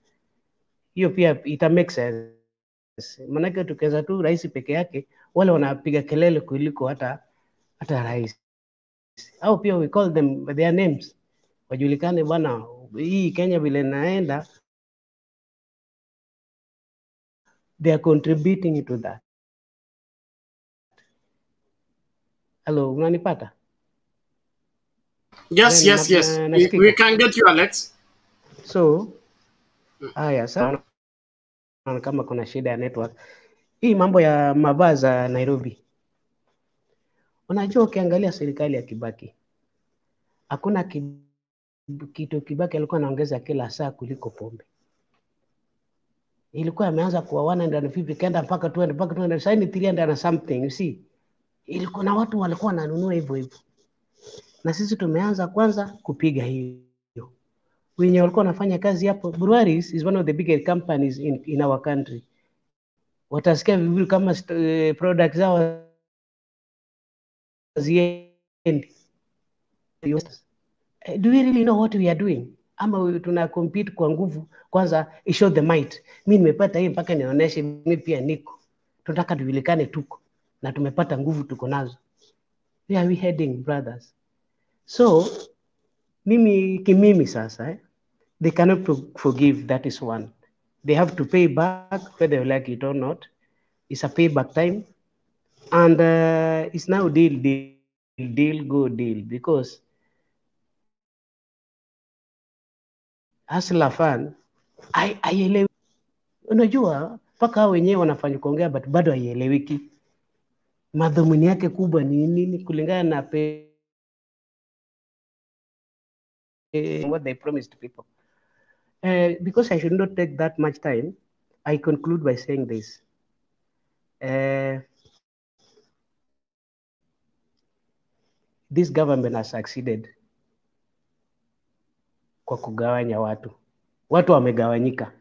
Hiyo pia ita make sense. Maana tukiweza tu rais peke yake, wale wanapiga kelele kuliko hata rais. Au pia we call them by their names. Wajulikane bwana, hii Kenya vile naenda, they are contributing to that. Hello, unanipata? Yes, yes, yes. We can get you, Alex. So, haya sana kama kuna shida ya network. Hii mambo ya mavazi Nairobi. Unajua ukiangalia serikali ya Kibaki, hakuna kitu Kibaki alikuwa anaongeza kila saa kuliko pombe. Ilikuwa ameanza kwa 150 kenda mpaka 200 sasa ni 300 na something, you see. Ilikuwa na watu walikuwa wananunua hivyo hivyo. Na sisi tumeanza kwanza kupiga hiyo. Wenye walikuwa wanafanya kazi hapo, Breweries is one of the biggest companies in our country. Watasikia vizuri kama products zao ziendi. Do we really know what we are doing? Ama tuna compete kwa nguvu kwanza show the might. Mimi nimepata hii mpaka nionyeshe mimi pia niko. Tunataka tujulikane tuko na tumepata nguvu tuko nazo. Where are we heading, brothers? So mimi sasa they cannot forgive, that is one. They have to pay back whether they like it or not. It's a payback time, and it's now deal, go deal, because Hustler Fund haieleweki. Unajua mpaka hao wenyewe wanafanya kuongea but bado haieleweki madhumuni yake kubwa ni nini kulingana na what they promised people. Because I should not take that much time, I conclude by saying this. This government has succeeded kwa kugawanya watu. Watu wamegawanyika.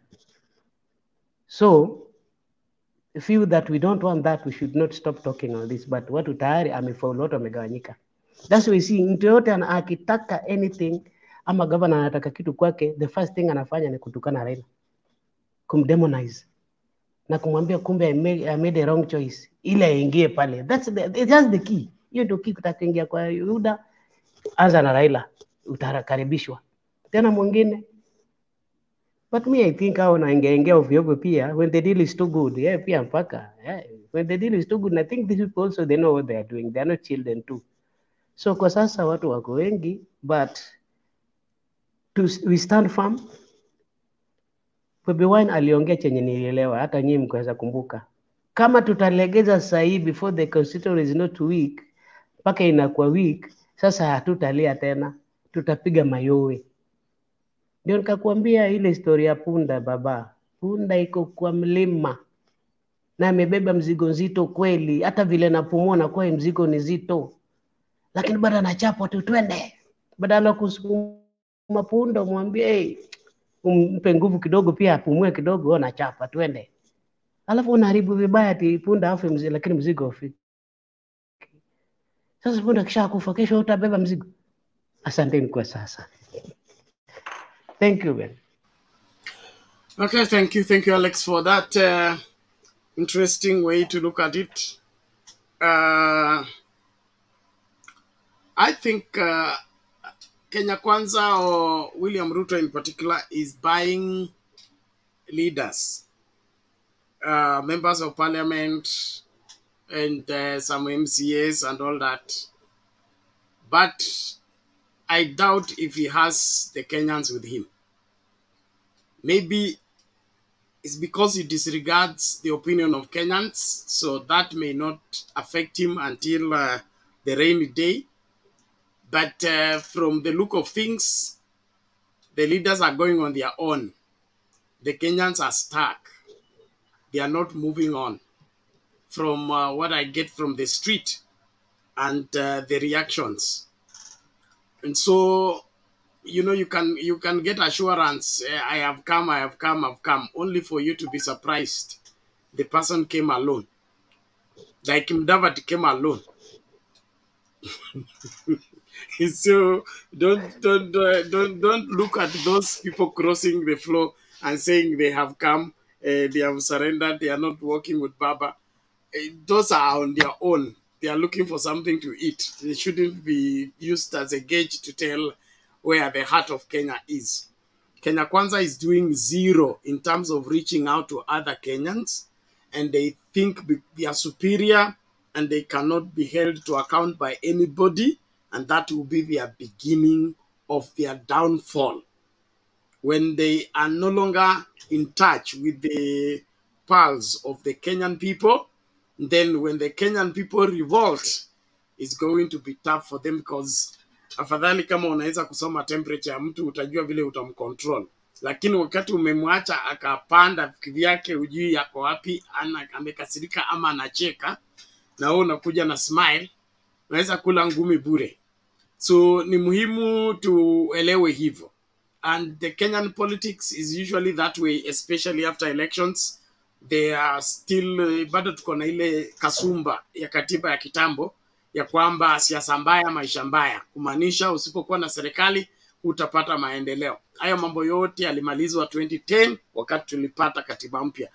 So, feel that we don't want that, we should not stop talking on this, but watu tayari amefaulu, watu wamegawanyika. That's why we see mtu yote akitaka anything ama governor anataka kitu kwake, the first thing anafanya ni kutukana Raila, kumdemonize na kumwambia kumbe I made a wrong choice, ile aingie pale. That's the key. Hiyo ndio key, kutaka kuingia kwa Yuda, anza na Raila, utakaribishwa tena mwingine. But me, I think hao naingia ovyo pia when the deal is too good. Yeah, pia mpaka. Yeah. When the deal is too good, I think these people also, they know what they are doing. They are not children too. So kwa sasa watu wako wengi, but we stand firm. Bobi Wine aliongea chenye nilielewa, hata nyinyi mkaweza kumbuka. Kama tutalegeza sasa hivi before the constitution is not weak, mpaka inakuwa weak, sasa hatutalia tena, tutapiga mayowe. Ndio nikakwambia ile historia ya punda baba. Punda iko kwa mlima na amebeba mzigo nzito kweli, hata vile napumua na kwa mzigo ni zito. Lakini bado anachapa tu twende. Badala kusukuma punda umwambie hey, umpe nguvu kidogo pia apumue kidogo, anachapa twende. Alafu unaharibu vibaya ati punda afe mzigo, lakini mzigo ufiki. Sasa punda kisha kufa, kesho utabeba mzigo. Asanteni kwa sasa. Thank you, Ben. Okay, thank you, Alex, for that interesting way to look at it. I think Kenya Kwanza, or William Ruto in particular, is buying leaders, members of parliament, and some MCAs and all that. But I doubt if he has the Kenyans with him. Maybe it's because he disregards the opinion of Kenyans, so that may not affect him until the rainy day. But from the look of things, the leaders are going on their own. The Kenyans are stuck. They are not moving on. From what I get from the street and the reactions. And so, you know, you can get assurance, I have come, only for you to be surprised. The person came alone. Like Mudavadi came alone. So don't look at those people crossing the floor and saying they have come, they have surrendered, they are not working with Baba. Those are on their own. They are looking for something to eat. They shouldn't be used as a gauge to tell where the heart of Kenya is. Kenya Kwanza is doing zero in terms of reaching out to other Kenyans, and they think they are superior and they cannot be held to account by anybody, and that will be their beginning of their downfall. When they are no longer in touch with the pulse of the Kenyan people, then when the Kenyan people revolt, it's going to be tough for them, because afadhali kama unaweza kusoma temperature ya mtu utajua vile utamcontrol. Lakini wakati umemwacha akapanda vyake, ujui yako wapi, amekasirika ama anacheka, na wewe unakuja na smile, unaweza kula ngumi bure. So ni muhimu tuelewe hivyo. And the Kenyan politics is usually that way, especially after elections. They are still, bado tuko na ile kasumba ya katiba ya kitambo, ya kwamba siasa mbaya, maisha mbaya. Kumaanisha usipokuwa na serikali, utapata maendeleo. Hayo mambo yote yalimalizwa 2010 wakati tulipata katiba mpya.